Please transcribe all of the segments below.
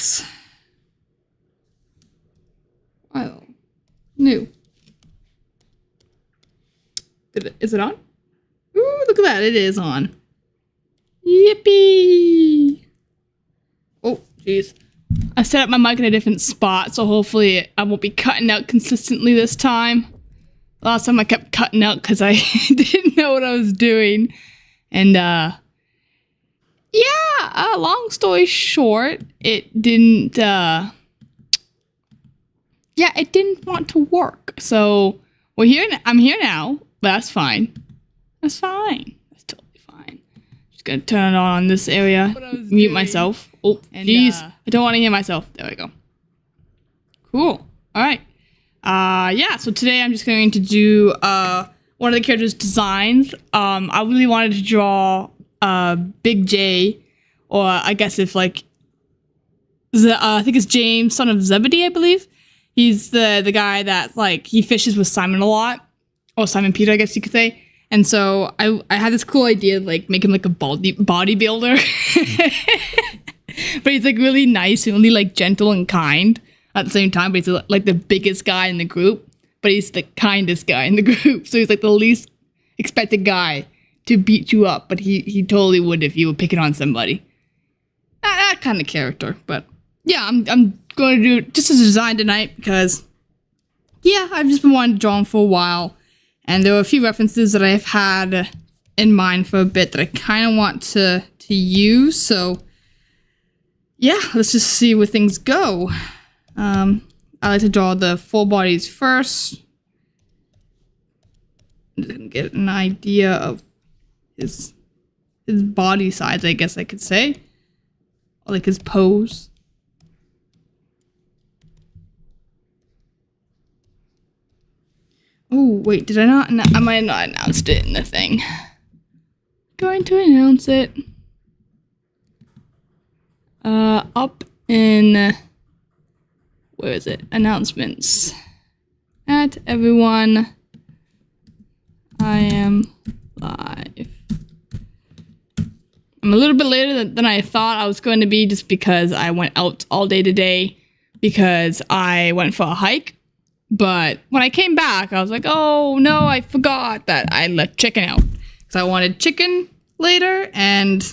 Yes. Well, new. Is it on? Ooh, look at that. It is on. Yippee. Oh, jeez. I set up my mic in a different spot, so hopefully I won't be cutting out consistently this time. Last time I kept cutting out because I didn't know what I was doing. And, yeah, long story short, it didn't, it didn't want to work. So, I'm here now, but that's fine. That's fine. That's totally fine. Just gonna turn it on in this area, mute myself. Oh, jeez. I don't want to hear myself. There we go. Cool. All right. Yeah, so today I'm just going to do, one of the characters' designs. I really wanted to draw, Big J, or I guess if, like, I think it's James, son of Zebedee, I believe. He's the guy that, like, he fishes with Simon a lot. Or Simon Peter, I guess you could say. And so I had this cool idea of, like, make him, like, a bodybuilder. But he's, like, really nice and really, like, gentle and kind at the same time. But he's, like, the biggest guy in the group. But he's the kindest guy in the group. So he's, like, the least expected guy to beat you up. But he totally would if you were picking on somebody. That kind of character. But, yeah, I'm going to do just a design tonight because, yeah, I've just been wanting to draw him for a while. And there were a few references that I've had in mind for a bit that I kind of want to use. So, yeah, let's just see where things go. I like to draw the full bodies first. I'm just gonna get an idea of his body size, I guess I could say. Or like his pose. Oh, wait, did I not? I might have not announced it in the thing. Going to announce it. Up in, where is it? Announcements. At everyone, I am live. I'm a little bit later than I thought I was going to be just because I went out all day today because I went for a hike. But when I came back, I was like, oh no, I forgot that I left chicken out. Because I wanted chicken later, and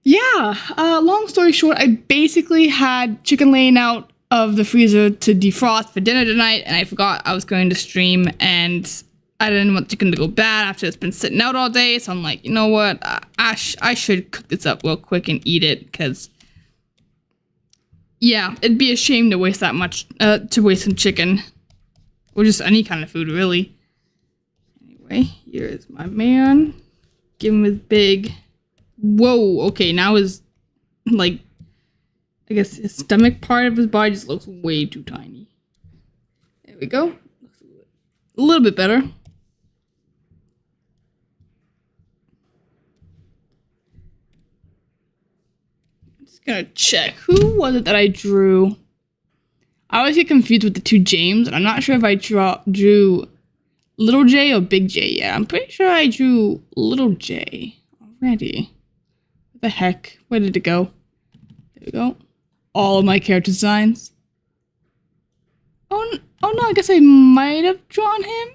yeah, long story short, I basically had chicken laying out of the freezer to defrost for dinner tonight, and I forgot I was going to stream, and I didn't want chicken to go bad after it's been sitting out all day, so I'm like, you know what, I should cook this up real quick and eat it, because yeah, it'd be a shame to waste that much, to waste some chicken. Or just any kind of food, really. Anyway, here's my man. Give him his big... Whoa, okay, now his, like, I guess his stomach part of his body just looks way too tiny. There we go. Looks a little bit better. Gonna check. Who was it that I drew? I always get confused with the two James, and I'm not sure if I drew Little J or Big J yet. I'm pretty sure I drew Little J already. What the heck? Where did it go? There we go. All of my character designs. Oh no, I guess I might have drawn him.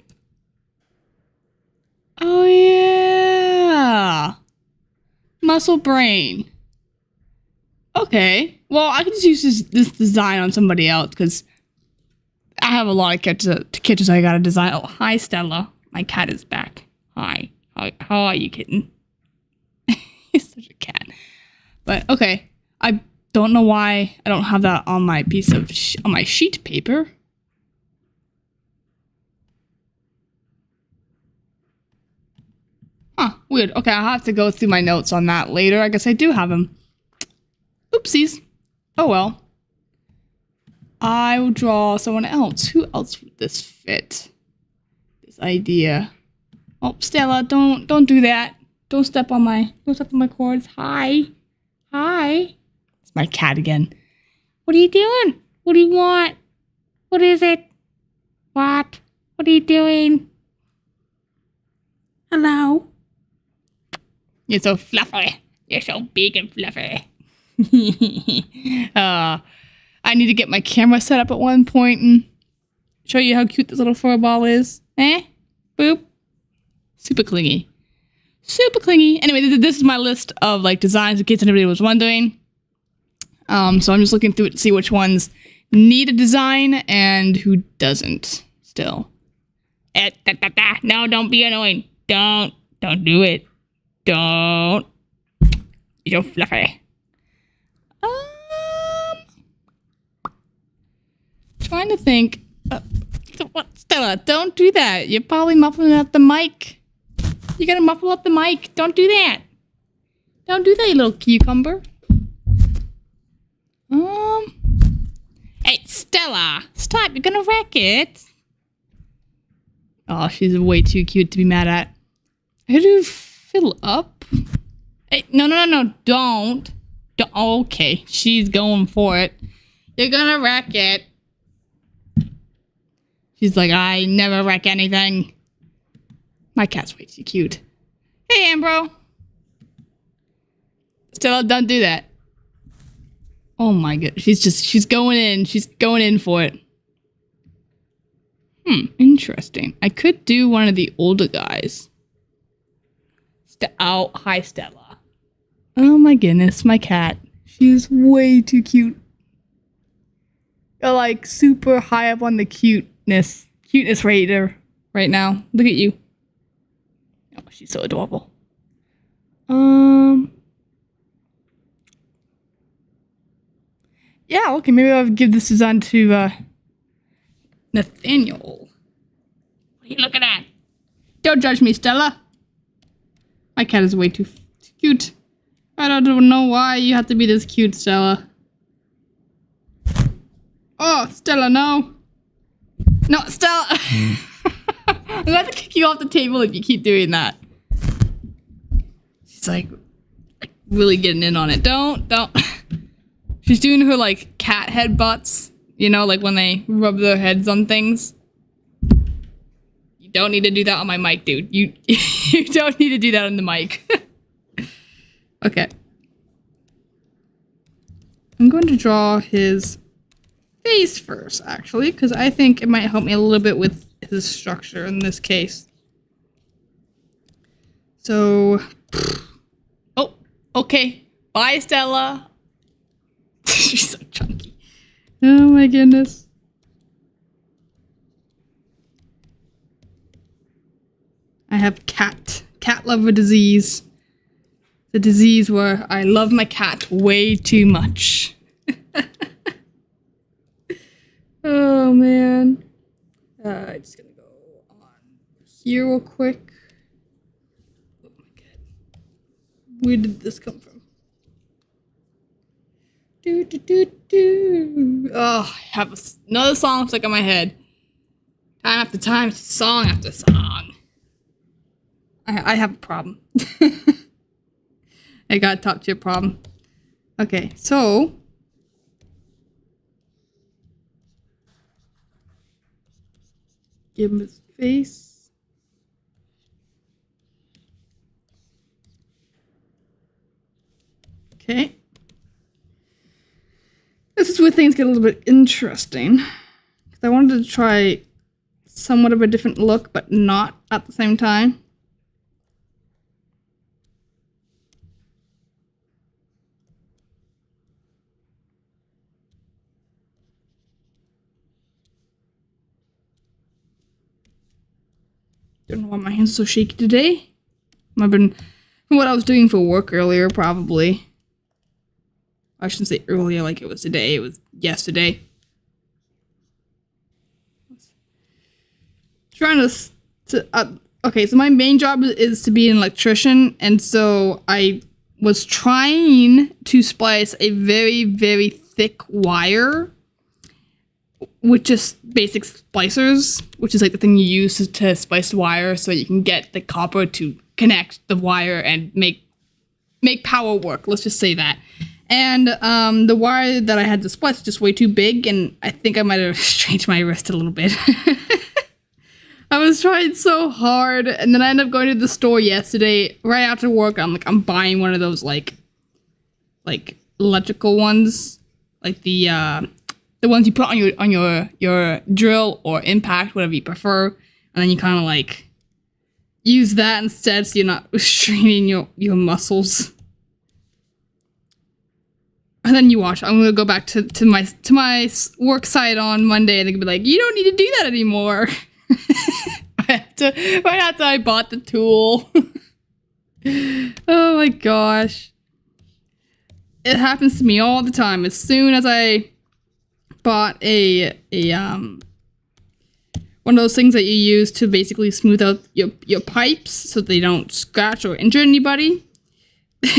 Oh yeah. Muscle Brain. Okay, well, I can just use this design on somebody else, because I have a lot of characters I gotta design. Oh, hi, Stella. My cat is back. Hi. How are you, kitten? He's such a cat. But, okay, I don't know why I don't have that on my piece of, on my sheet paper. Huh, weird. Okay, I'll have to go through my notes on that later. I guess I do have them. Oopsies. Oh well. I will draw someone else. Who else would this fit? This idea. Oh, Stella, don't do that. Don't step on my cords. Hi. Hi. It's my cat again. What are you doing? What do you want? What is it? What? What are you doing? Hello. You're so fluffy. You're so big and fluffy. I need to get my camera set up at one point and show you how cute this little fur ball is. Boop. Super clingy. Super clingy. Anyway, this is my list of like designs in case anybody was wondering. So I'm just looking through it to see which ones need a design and who doesn't still. No, don't be annoying. Don't do it. Don't. You're so fluffy. Trying to think. What, Stella? Don't do that. You're probably muffling up the mic. You're gonna muffle up the mic. Don't do that. Don't do that, you little cucumber. Hey, Stella, stop. You're gonna wreck it. Oh, she's way too cute to be mad at. I had to fill up. Hey, no, don't. Okay, she's going for it. You're gonna wreck it. She's like, I never wreck anything. My cat's way too cute. Hey, Ambro. Stella, don't do that. Oh my god, she's going in. She's going in for it. Interesting. I could do one of the older guys. Oh, hi, Stella. Oh my goodness, my cat. She's way too cute. You're like super high up on the cuteness rater right now. Look at you. Oh, she's so adorable. Yeah, okay, maybe I'll give this design to Nathaniel. What are you looking at? Don't judge me, Stella. My cat is way too cute. I don't know why you have to be this cute, Stella. Oh, Stella, no. No, Stella. I'm going to kick you off the table if you keep doing that. She's like really getting in on it. Don't. She's doing her like cat head butts. You know, like when they rub their heads on things. You don't need to do that on my mic, dude. You don't need to do that on the mic. Okay. I'm going to draw his face first, actually, because I think it might help me a little bit with his structure in this case. So, oh, okay. Bye, Stella. She's so chunky. Oh my goodness. I have cat lover disease. The disease where I love my cat way too much. Oh man. I'm just gonna go on here real quick. Oh my god. Where did this come from? Oh, I have another song stuck in my head. Time after time, song after song. I have a problem. I got a top tier problem. Okay, so give him his face. Okay. This is where things get a little bit interesting. Because I wanted to try somewhat of a different look, but not at the same time. Don't know why my hands are so shaky today. I've been what I was doing for work earlier, probably. I shouldn't say earlier like it was today. It was yesterday. Trying to okay, so my main job is to be an electrician, and so I was trying to splice a very, very thick wire with just basic splicers, which is like the thing you use to splice wire so you can get the copper to connect the wire and make power work. Let's just say that. And the wire that I had to splice was just way too big, and I think I might have strained my wrist a little bit. I was trying so hard, and then I ended up going to the store yesterday, right after work. I'm buying one of those like electrical ones, like the ones you put on your drill or impact, whatever you prefer, and then you kind of like use that instead, so you're not straining your muscles. And then you watch. I'm gonna go back to my work site on Monday, and they're gonna be like, "You don't need to do that anymore." Right after I bought the tool. Oh my gosh. It happens to me all the time. As soon as I bought a one of those things that you use to basically smooth out your pipes so they don't scratch or injure anybody,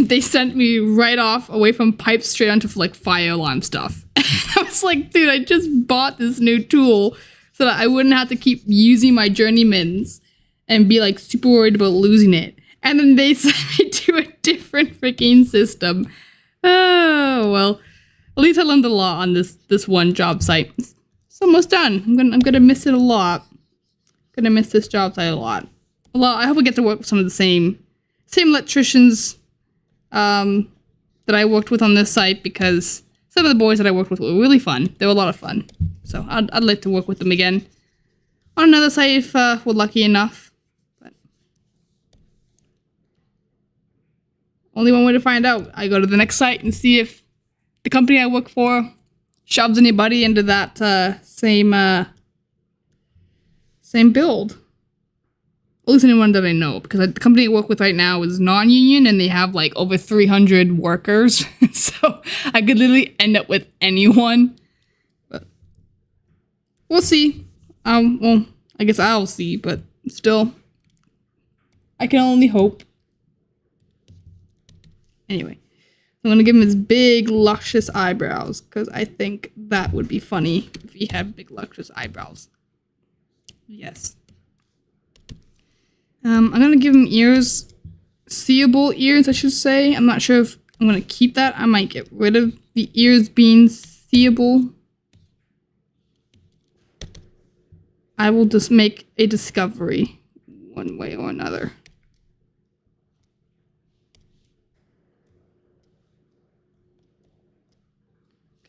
they sent me right off away from pipes straight onto like fire alarm stuff. I was like, dude, I just bought this new tool so that I wouldn't have to keep using my journeymans and be like super worried about losing it. And then they sent me to a different freaking system. Oh well, at least I learned a lot on this one job site. It's almost done. I'm gonna miss it a lot. Gonna miss this job site a lot. I hope I get to work with some of the same electricians that I worked with on this site, because some of the boys that I worked with were really fun. They were a lot of fun. So I'd like to work with them again on another site if we're lucky enough. But only one way to find out. I go to the next site and see if the company I work for shoves anybody into that same build. At least anyone that I know, because the company I work with right now is non-union and they have like over 300 workers. So I could literally end up with anyone. But we'll see. Well, I guess I'll see, but still, I can only hope. Anyway, I'm gonna give him his big, luscious eyebrows, because I think that would be funny if he had big, luscious eyebrows. Yes. I'm gonna give him ears, seeable ears, I should say. I'm not sure if I'm gonna keep that. I might get rid of the ears being seeable. I will just make a discovery one way or another.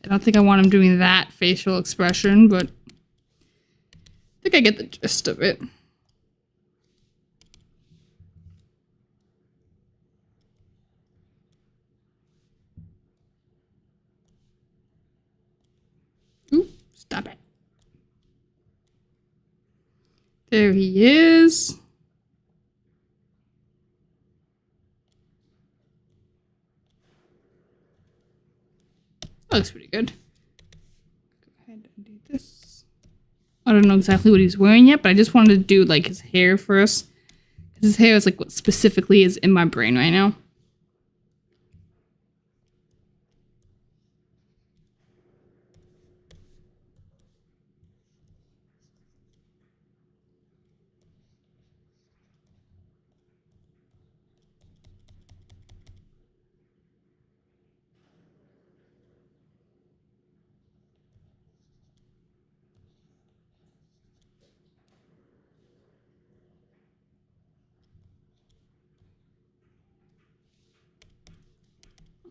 I don't think I want him doing that facial expression, but I think I get the gist of it. Ooh, stop it. There he is. That looks pretty good. Go ahead and do this. I don't know exactly what he's wearing yet, but I just wanted to do like his hair first. His hair is like what specifically is in my brain right now.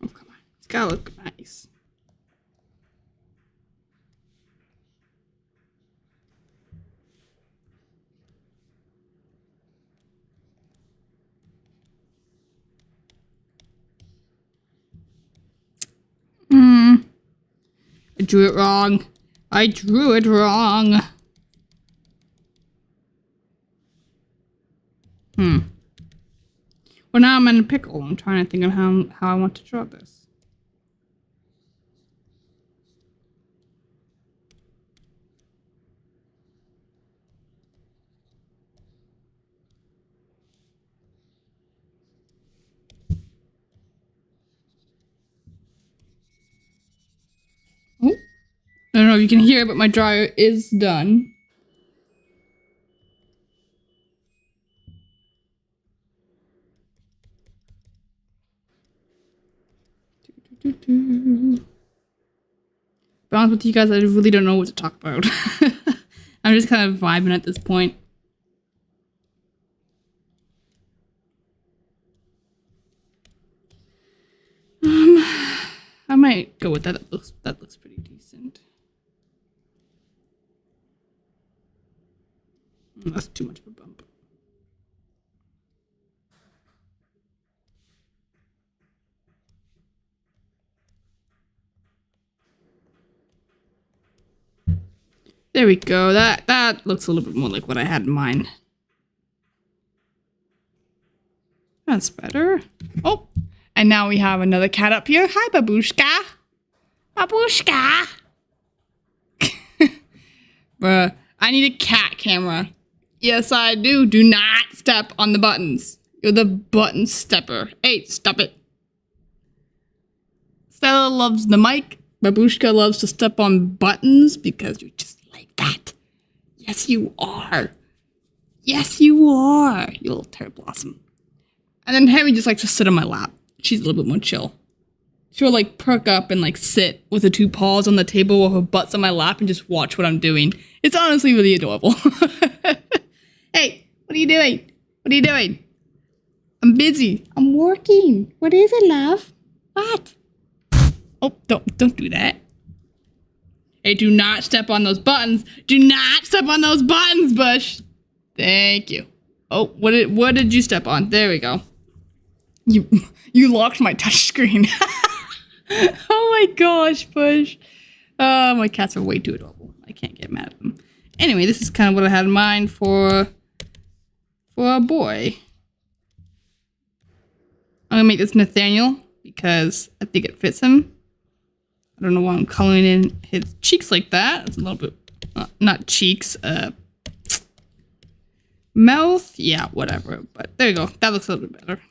Oh, come on. It's gotta look nice. I drew it wrong. I drew it wrong. Well, now I'm in a pickle. I'm trying to think of how I want to draw this. Oh, I don't know if you can hear, but my dryer is done. To be honest with you guys, I really don't know what to talk about. I'm just kind of vibing at this point. I might go with that. That looks pretty decent. That's too much of a bump. There we go. That looks a little bit more like what I had in mind. That's better. Oh, and now we have another cat up here. Hi, Babushka. Babushka. Bruh, I need a cat camera. Yes, I do. Do not step on the buttons. You're the button stepper. Hey, stop it. Stella loves the mic. Babushka loves to step on buttons because you're just like that. Yes, you are. Yes, you are. You little Terry Blossom. And then Harry just likes to sit on my lap. She's a little bit more chill. She'll like perk up and like sit with her two paws on the table while her butt's on my lap and just watch what I'm doing. It's honestly really adorable. Hey, what are you doing? What are you doing? I'm busy. I'm working. What is it, love? What? Oh, don't do that. Hey, do not step on those buttons. Do not step on those buttons, Bush. Thank you. Oh, what did you step on? There we go. You locked my touch screen. Oh my gosh, Bush. My cats are way too adorable. I can't get mad at them. Anyway, this is kind of what I had in mind for a boy. I'm gonna make this Nathaniel because I think it fits him. I don't know why I'm coloring in his cheeks like that. It's a little bit, not cheeks, mouth. Yeah, whatever. But there you go. That looks a little bit better.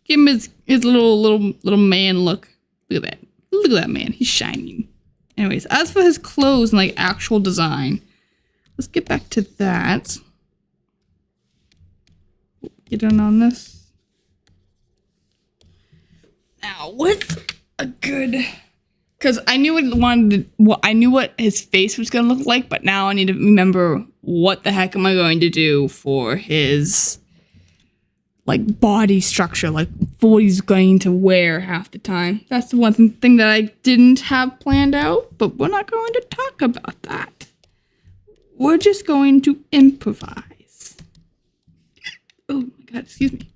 Give him his little man look. Look at that. Look at that man. He's shining. Anyways, as for his clothes and like actual design, let's get back to that. Get in on this. Now, what's a good? Because I knew I knew what his face was gonna look like, but now I need to remember what the heck am I going to do for his like body structure, like what he's going to wear half the time. That's the one thing that I didn't have planned out, but we're not going to talk about that. We're just going to improvise. Oh my god, excuse me.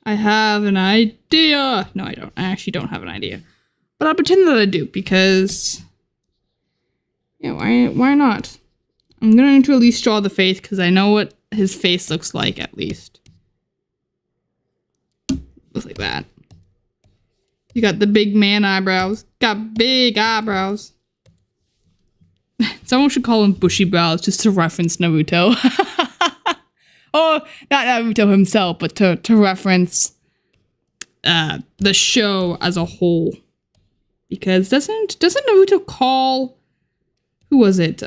I have an idea. No, I don't. I actually don't have an idea. But I'll pretend that I do because, yeah, why not? I'm going to at least draw the face because I know what his face looks like at least. Looks like that. You got the big man eyebrows. Got big eyebrows. Someone should call him bushy brows just to reference Naruto. Oh, not Naruto himself, but to reference the show as a whole. Because doesn't Naruto call, who was it?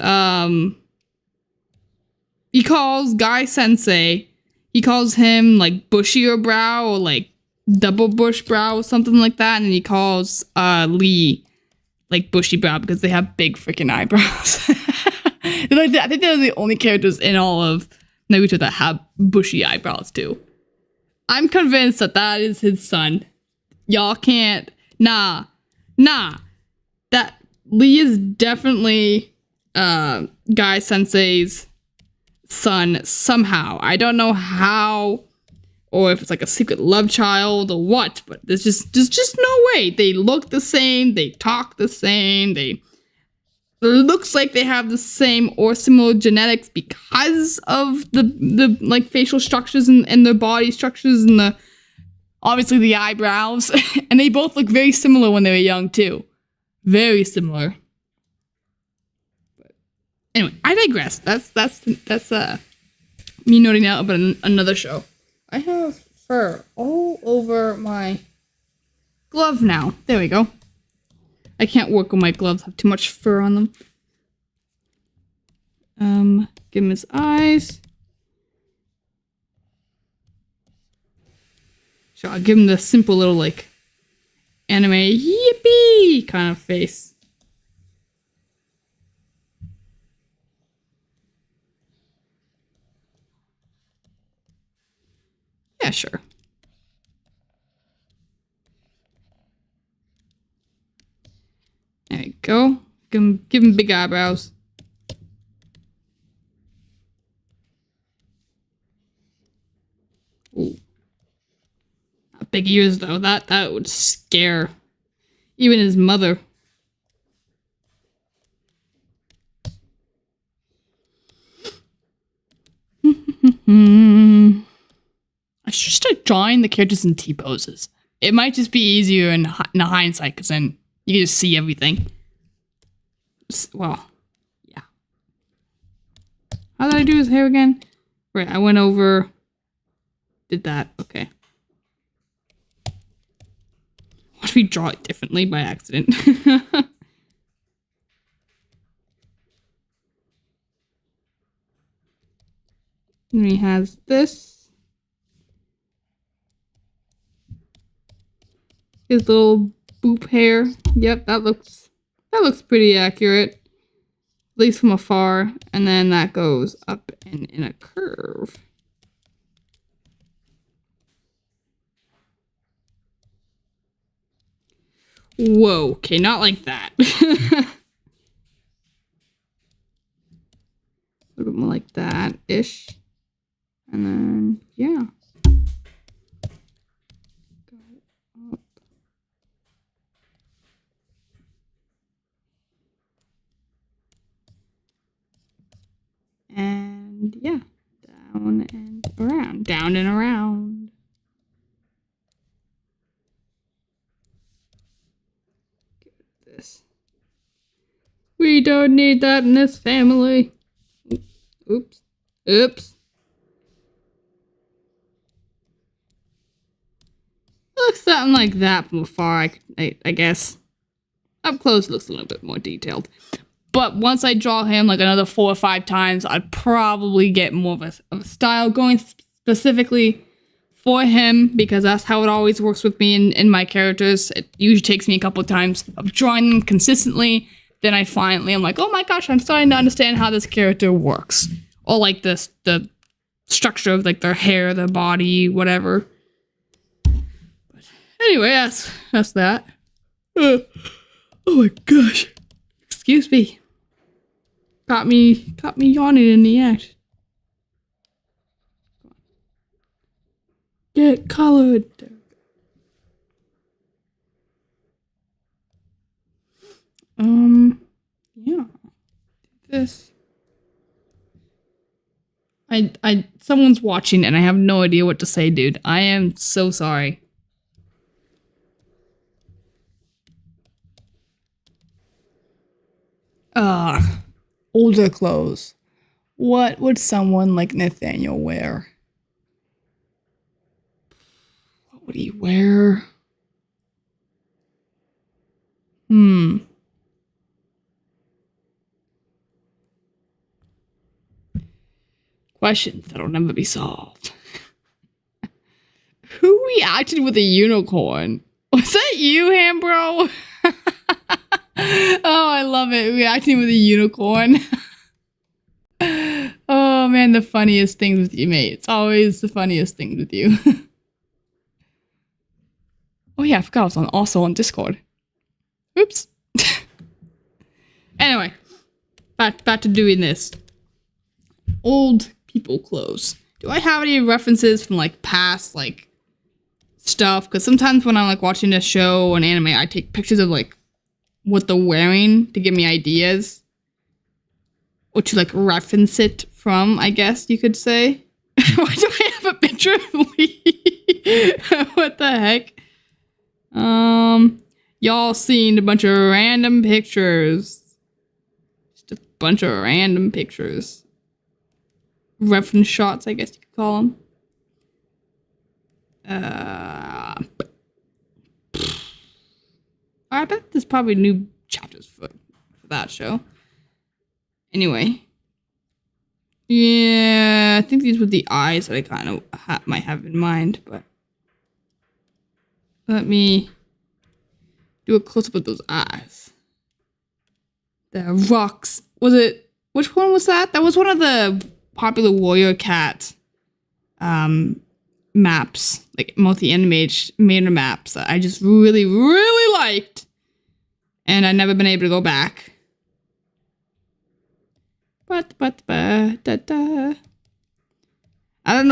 He calls Guy Sensei, he calls him like bushier brow or like double bush brow or something like that, and then he calls Lee like bushy brow because they have big freaking eyebrows. I think they're the only characters in all of Naruto that have bushy eyebrows too. I'm convinced that is his son. Y'all can't. Nah. That Lee is definitely Guy Sensei's son somehow. I don't know how, or if it's like a secret love child or what, but there's just no way. They look the same, they talk the same, it looks like they have the same or similar genetics because of the like facial structures and their body structures and obviously the eyebrows. And they both look very similar when they were young too. Very similar. But anyway, I digress. That's me noting out about another show. I have fur all over my glove now. There we go. I can't work with my gloves. I have too much fur on them. Give him his eyes. So I'll give him the simple little like anime yippee kind of face. Yeah, sure. There you go. Give him big eyebrows. Ooh. Not big ears though. That would scare even his mother. I should start drawing the characters in T-poses. It might just be easier in hindsight, because then you can just see everything. Well, yeah. How did I do his hair again? Right, I went over... Did that. Okay. What if we draw it differently by accident? And he has this. His little boop hair. Yep, that looks pretty accurate. At least from afar. And then that goes up and in a curve. Whoa, okay, not like that. A little bit more like that-ish. And then, yeah. Go up. And, yeah. Down and around. Down and around. This. We don't need that in this family. Oops. Oops. Looks something like that from afar, I guess. Up close it looks a little bit more detailed. But once I draw him like another 4 or 5 times, I'd probably get more of a style going specifically for him, because that's how it always works with me in my characters. It usually takes me a couple of times of drawing them consistently. Then I'm like, oh my gosh, I'm starting to understand how this character works. Or like the structure of like their hair, their body, whatever. But anyway, that's that. Oh my gosh. Excuse me. Got me yawning in the act. Get colored. Yeah. This. Someone's watching and I have no idea what to say, dude. I am so sorry. Older clothes. What would someone like Nathaniel wear? What would he wear? Questions that'll never be solved. Who reacted with a unicorn? Was that you, Hambro? Oh, I love it. Reacting with a unicorn. Oh man, the funniest things with you, mate. It's always the funniest things with you. Oh yeah, I forgot I was also on Discord. Oops. Anyway, back to doing this. Old people clothes. Do I have any references from like past like stuff? Because sometimes when I'm like watching a show or an anime, I take pictures of like what they're wearing to give me ideas, or to like reference it from, I guess you could say. Why do I have a picture of Lee? What the heck? Y'all seen a bunch of random pictures. Just a bunch of random pictures. Reference shots, I guess you could call them. I bet there's probably new chapters for that show. Anyway. Yeah, I think these were the eyes that I kind of might have in mind, but let me do a close-up of those eyes. The rocks. Was it... Which one was that? That was one of the popular Warrior Cat maps. Like multi-animated maps that I just really, really liked. and I've never been able to go back. Da. I don't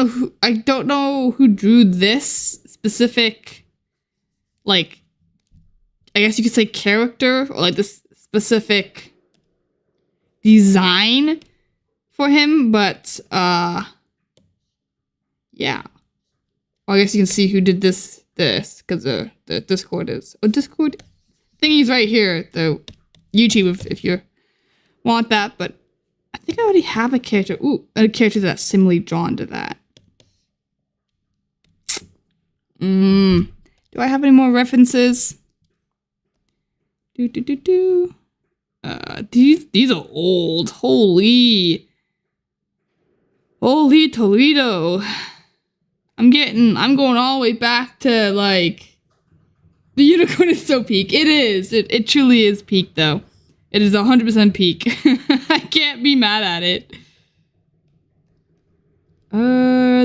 know who drew this specific, like, I guess you could say character, or like this specific design for him, but yeah. Well, I guess you can see who did this, because the Discord Discord thingy's right here, the YouTube if you want that, but I think I already have a character. Ooh, a character that's similarly drawn to that. Do I have any more references? These are old. Holy Toledo. I'm going all the way back to, like, the unicorn is so peak. It is. It truly is peak, though. It is 100% peak. I can't be mad at it.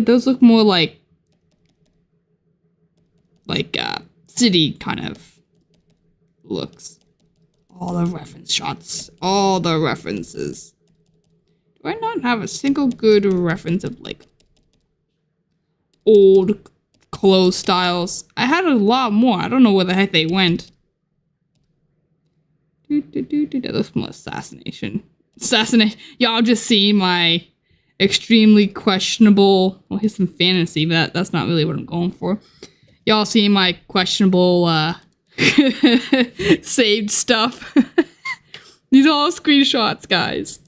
Those look more like city kind of looks. All the reference shots. All the references. Do I not have a single good reference of, like, old clothes styles? I had a lot more. I don't know where the heck they went. That looks more assassination. Y'all just see my extremely questionable, well, here's some fantasy, but that's not really what I'm going for. Y'all see my questionable saved stuff. These are all screenshots, guys.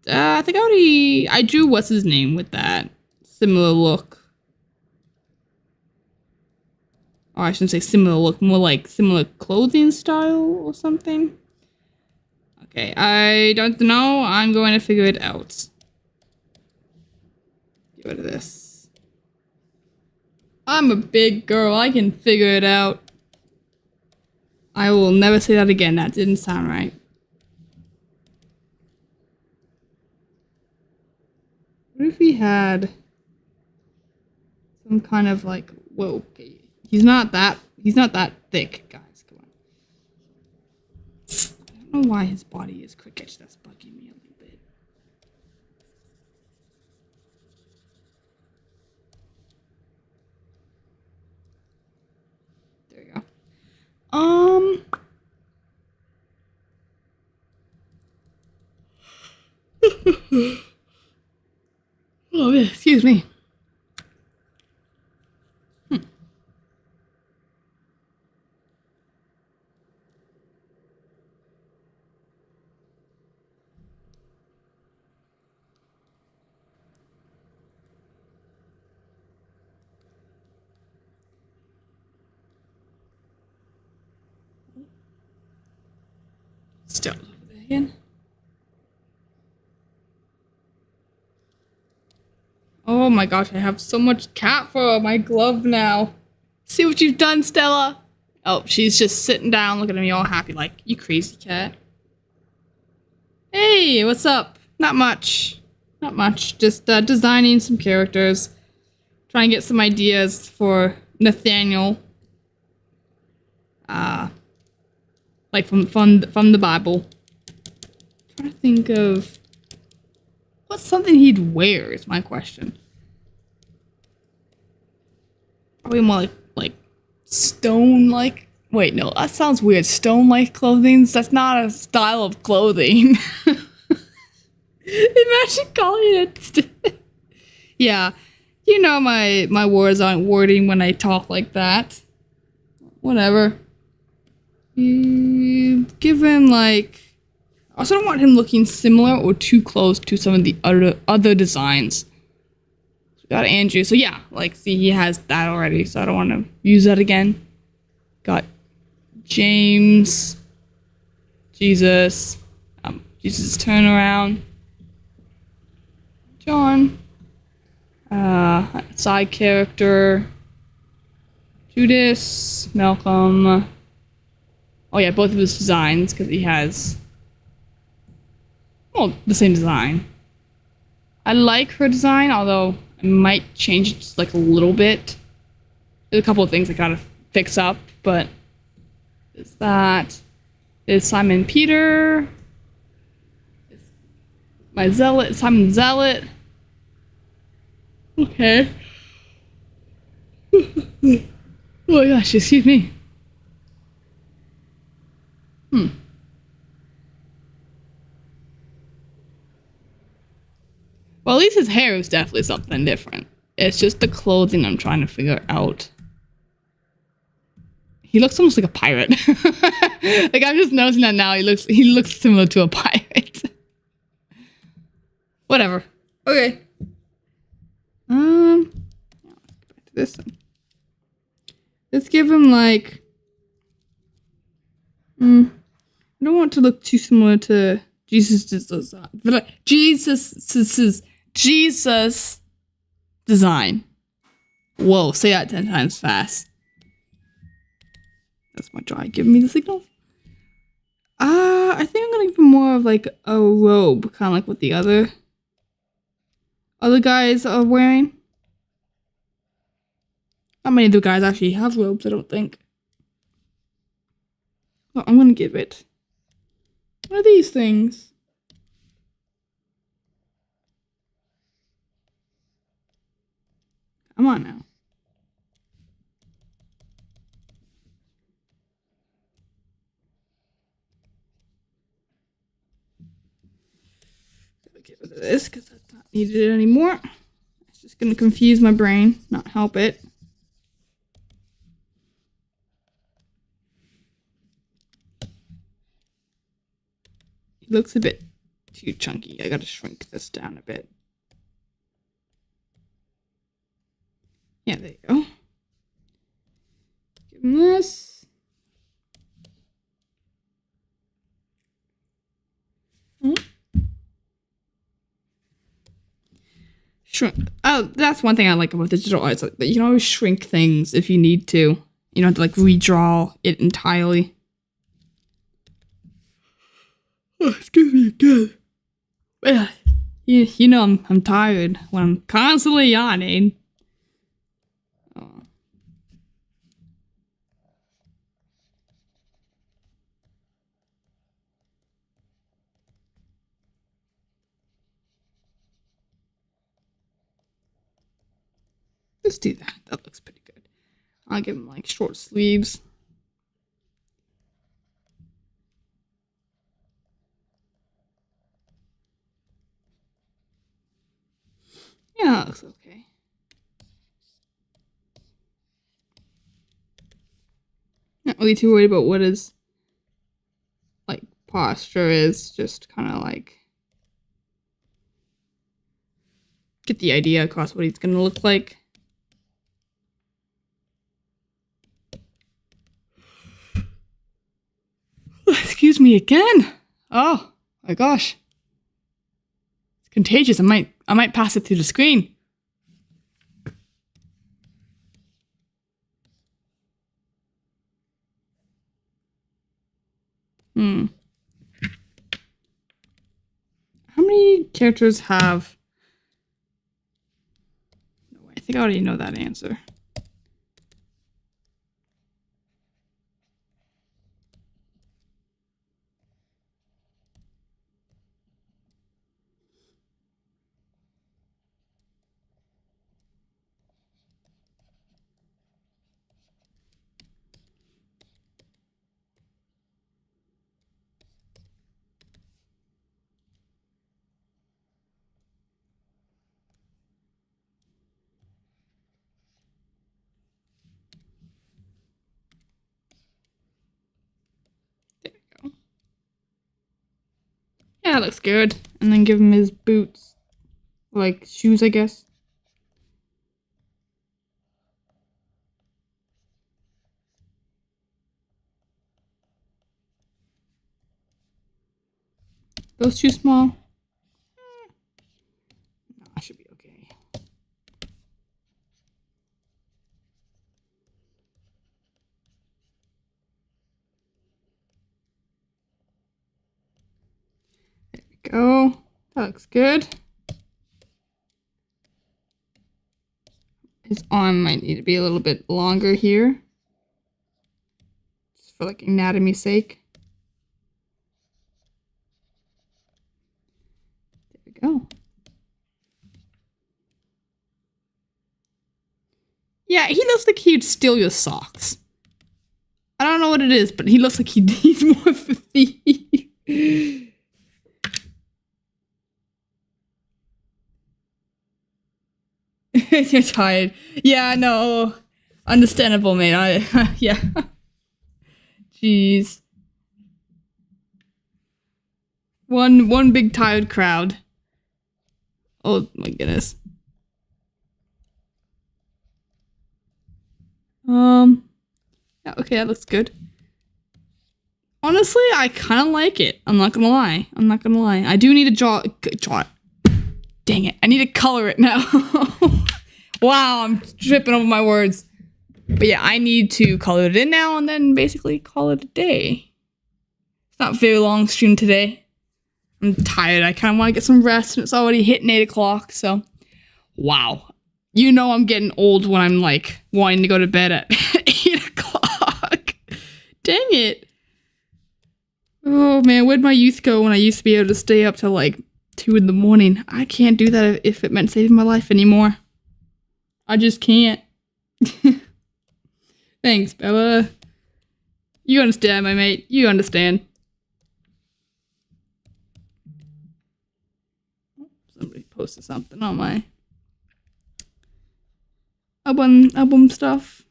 I think I drew what's his name with that similar look. Oh, I shouldn't say similar look, more like similar clothing style or something. Okay, I don't know. I'm going to figure it out. Get rid of this. I'm a big girl. I can figure it out. I will never say that again. That didn't sound right. What if he had some kind of like, whoa, okay. He's not that thick, guys. Come on. I don't know why his body is cricket. That's bugging me a little bit. There you go. Oh, yeah, excuse me. Still over there again. Oh my gosh, I have so much cat fur on my glove now. See what you've done, Stella? Oh, she's just sitting down looking at me all happy like, you crazy cat. Hey, what's up? Not much. Not much. Just designing some characters. Trying to get some ideas for Nathaniel. Like from the Bible. Trying to think of what's something he'd wear is my question. Probably more like stone like. Wait, no, that sounds weird. Stone like clothing. That's not a style of clothing. Imagine calling it. Yeah, you know my words aren't wording when I talk like that. Whatever. Give him like. I also don't want him looking similar or too close to some of the other designs. So we got Andrew. So yeah, like see he has that already. So I don't want to use that again. Got James. Jesus. Jesus turnaround. John. Side character. Judas. Malcolm. Oh yeah, both of his designs, because he has, well, the same design. I like her design, although I might change it just like a little bit. There's a couple of things I gotta fix up, but Is that is Simon Peter? My zealot, Simon Zealot. Okay. Oh my gosh, excuse me. Well, at least his hair is definitely something different. It's just the clothing I'm trying to figure out. He looks almost like a pirate. Like I'm just noticing that now. He looks similar to a pirate. Whatever. Okay. Let's go back to this one. Let's give him like. I don't want it to look too similar to Jesus' design. Jesus' design. Whoa, say that 10 times fast. That's my jaw giving me the signal. I think I'm gonna give him more of like a robe, kind of like what the other guys are wearing. Not many of the guys actually have robes, I don't think. So I'm gonna give it. What are these things? Come on now. Gotta get rid of this because that's not needed anymore. It's just gonna confuse my brain, not help it. It looks a bit too chunky. I gotta shrink this down a bit. Yeah, there you go. Give him this. Shrink. Oh, that's one thing I like about digital art. It's like you can always shrink things if you need to. You don't have to like redraw it entirely. Oh, excuse me again. Yeah, you know I'm tired when I'm constantly yawning. Oh. Let's do that. That looks pretty good. I'll give him like short sleeves. Yeah, that looks okay. Not really too worried about what his like posture is. Just kind of like get the idea across what he's gonna look like. Excuse me again. Oh my gosh. It's contagious. I might pass it through the screen. How many characters have... No, I think I already know that answer. There we go. Yeah, that looks good. And then give him his boots. Like shoes, I guess. Those too small? No, I should be okay. There we go. That looks good. His arm might need to be a little bit longer here. Just just for like anatomy's sake. There we go. Yeah, he looks like he'd steal your socks. I don't know what it is, but he looks like he's more of a thief. You're tired. Yeah, no. Understandable, mate. Yeah. Jeez. One big tired crowd. Oh my goodness. Yeah, okay, that looks good. Honestly, I kind of like it. I'm not gonna lie. I do need to draw it. Dang it. I need to color it now. Wow, I'm tripping over my words. But yeah, I need to color it in now and then basically call it a day. It's not a very long stream today. I'm tired. I kind of want to get some rest and it's already hitting 8 o'clock, so. Wow. You know I'm getting old when I'm like wanting to go to bed at 8 o'clock. Dang it. Oh man, where'd my youth go when I used to be able to stay up till like 2 in the morning? I can't do that if it meant saving my life anymore. I just can't. Thanks, Bella. You understand, my mate. You understand. Somebody posted something on my album stuff.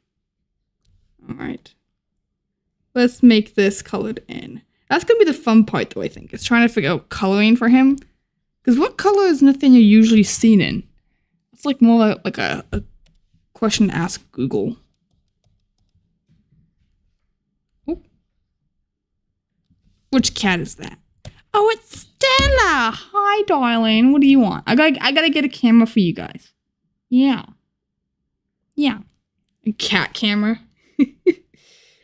Alright. Let's make this colored in. That's gonna be the fun part though, I think. Is trying to figure out coloring for him. Because what color is nothing you're usually seen in? It's like more like a question to ask Google. Oh. Which cat is that? Oh, it's Stella! Hi, darling. What do you want? I gotta get a camera for you guys. Yeah. Yeah. A cat camera.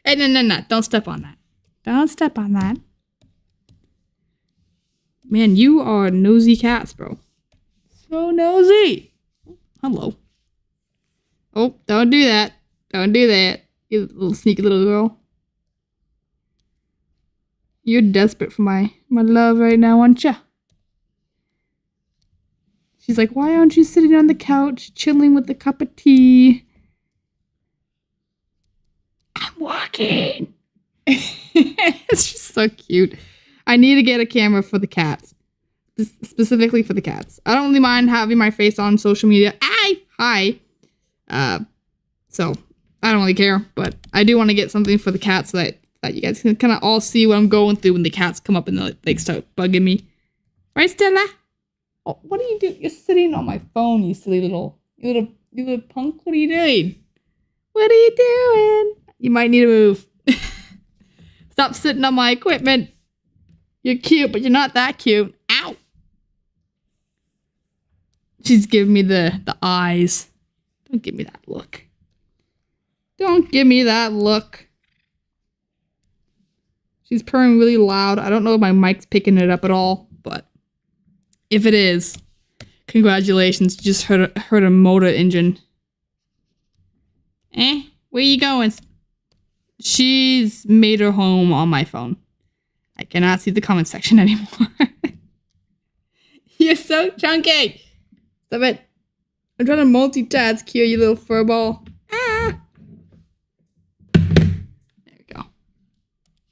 Hey, no. Don't step on that. Don't step on that. Man, you are nosy cats, bro. So nosy. Hello. Oh, don't do that. Don't do that. You little sneaky little girl. You're desperate for my love right now, aren't ya? She's like, why aren't you sitting on the couch, chilling with a cup of tea? I'm walking. It's just so cute. I need to get a camera for the cats. Specifically for the cats. I don't really mind having my face on social media. Hi. So I don't really care, but I do want to get something for the cats so that you guys can kind of all see what I'm going through when the cats come up and they like start bugging me. Right, Stella? Oh, what are you doing? You're sitting on my phone, you silly little punk. What are you doing? What are you doing? You might need to move. Stop sitting on my equipment. You're cute, but you're not that cute. Ow! She's giving me the eyes. Don't give me that look. Don't give me that look. She's purring really loud. I don't know if my mic's picking it up at all, but if it is, congratulations. You just heard a motor engine. Where you going? She's made her home on my phone. I cannot see the comment section anymore. You're so chunky. Stop it. I'm trying to multitask here, you little furball. Ah. There we go.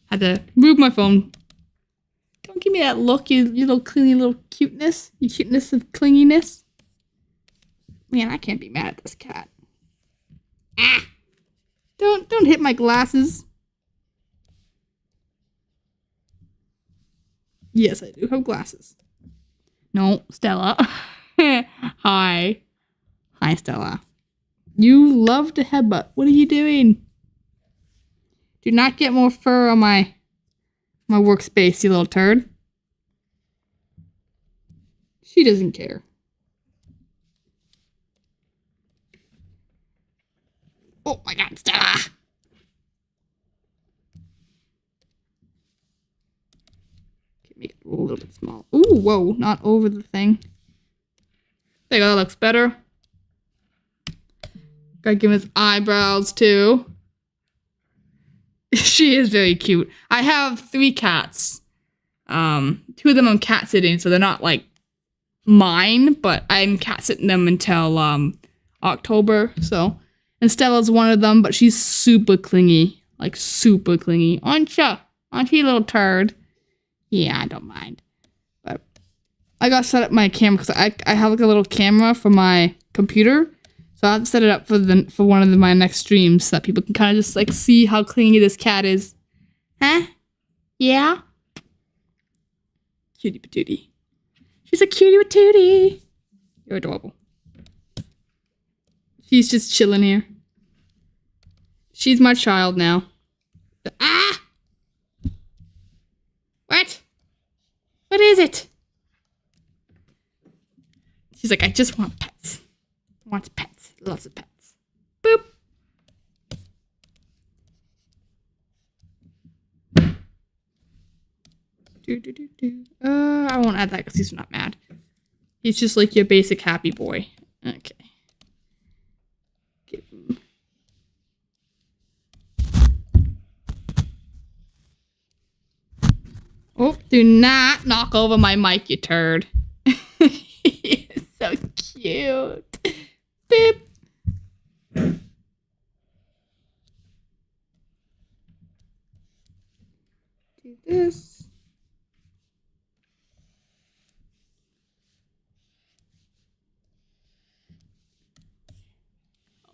Had to move my phone. Don't give me that look, you little clingy little cuteness. You cuteness of clinginess. Man, I can't be mad at this cat. Ah. Don't hit my glasses. Yes, I do have glasses. No, Stella. Hi. Hi, Stella. You love to headbutt. What are you doing? Do not get more fur on my workspace, you little turd. She doesn't care. Oh my god, Stella! Okay, make it a little bit small. Ooh, whoa, not over the thing. There you go, that looks better. Gotta give him his eyebrows too. She is very cute. I have 3 cats. 2 of them I'm cat sitting, so they're not like mine, but I'm cat sitting them until October. So, and Stella's one of them, but she's super clingy, like super clingy. Aren't you, little turd? Yeah, I don't mind. But I gotta set up my camera because I have like a little camera for my computer, so I have to set it up for one of my next streams so that people can kind of just like see how clingy this cat is. Huh? Yeah. Cutie patootie. She's a cutie patootie. You're adorable. She's just chilling here. She's my child now. Ah! What? What is it? She's like, I just want pets. I want pets. Lots of pets. Boop. I won't add that because he's not mad. He's just like your basic happy boy. Okay. Give him. Oh, do not knock over my mic, you turd. He is so cute. Beep. Do this.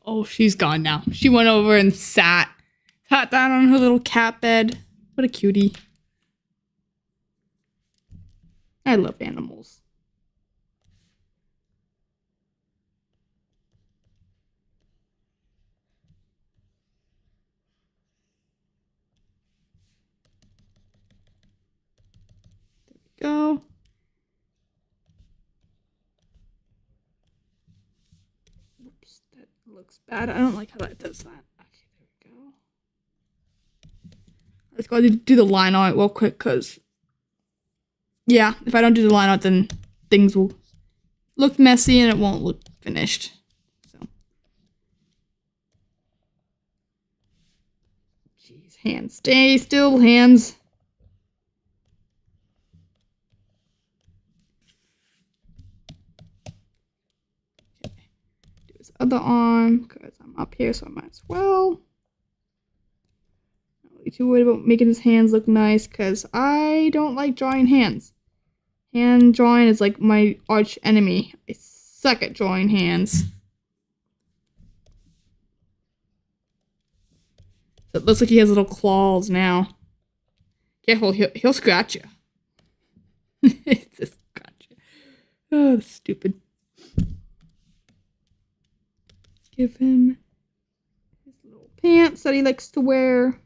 Oh, she's gone now. She went over and sat down on her little cat bed. What a cutie. I love animals. There we go. Oops, that looks bad. I don't like how that does that. Okay, there we go. Let's go do the line on it real quick, because yeah, if I don't do the line out, then things will look messy and it won't look finished. So, jeez, hands, stay still, hands. Okay, do his other arm because I'm up here, so I might as well. Not too worried about making his hands look nice because I don't like drawing hands. Hand drawing is like my arch enemy. I suck at drawing hands. So it looks like he has little claws now. Careful, he'll scratch you. It's a scratch. Oh, stupid. Give him his little pants that he likes to wear.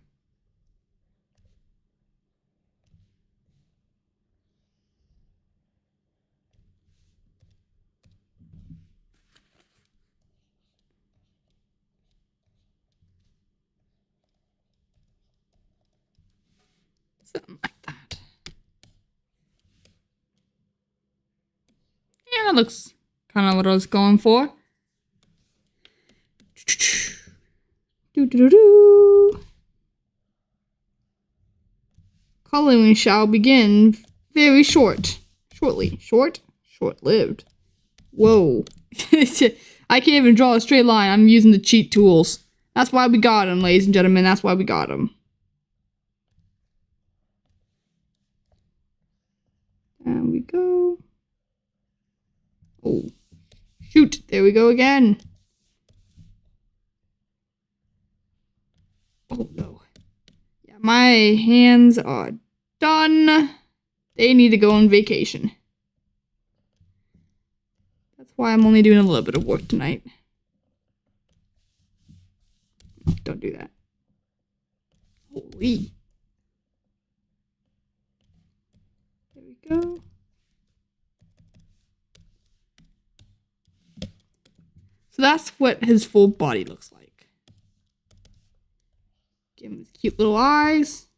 Something like that. Yeah, that looks kind of what I was going for. Do. Coloring shall begin very shortly. Short-lived. Whoa. I can't even draw a straight line. I'm using the cheat tools. That's why we got him, ladies and gentlemen. That's why we got him. There we go. Oh. Shoot. There we go again. Oh, no. Yeah, my hands are done. They need to go on vacation. That's why I'm only doing a little bit of work tonight. Don't do that. Holy. There we go. So that's what his full body looks like. Give him his cute little eyes.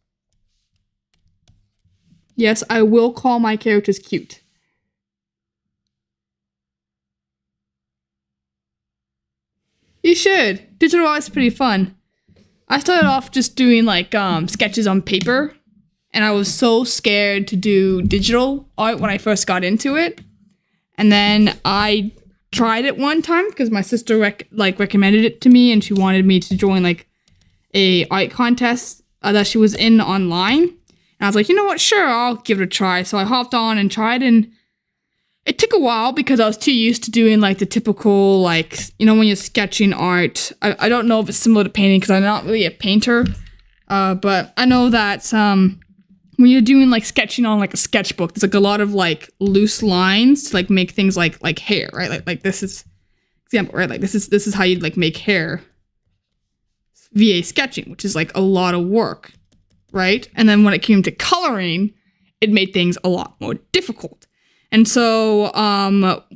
Yes, I will call my characters cute. You should. Digital art is pretty fun. I started off just doing like sketches on paper, and I was so scared to do digital art when I first got into it. And then I tried it one time because my sister recommended it to me, and she wanted me to join like a art contest that she was in online. And I was like, you know what? Sure, I'll give it a try. So I hopped on and tried, and it took a while because I was too used to doing like the typical, like, you know, when you're sketching art. I don't know if it's similar to painting because I'm not really a painter. But I know that when you're doing like sketching on like a sketchbook, there's like a lot of like loose lines to like make things like hair, right? Like this is example, right? Like this is how you'd like make hair via sketching, which is like a lot of work, right? And then when it came to coloring, it made things a lot more difficult. And so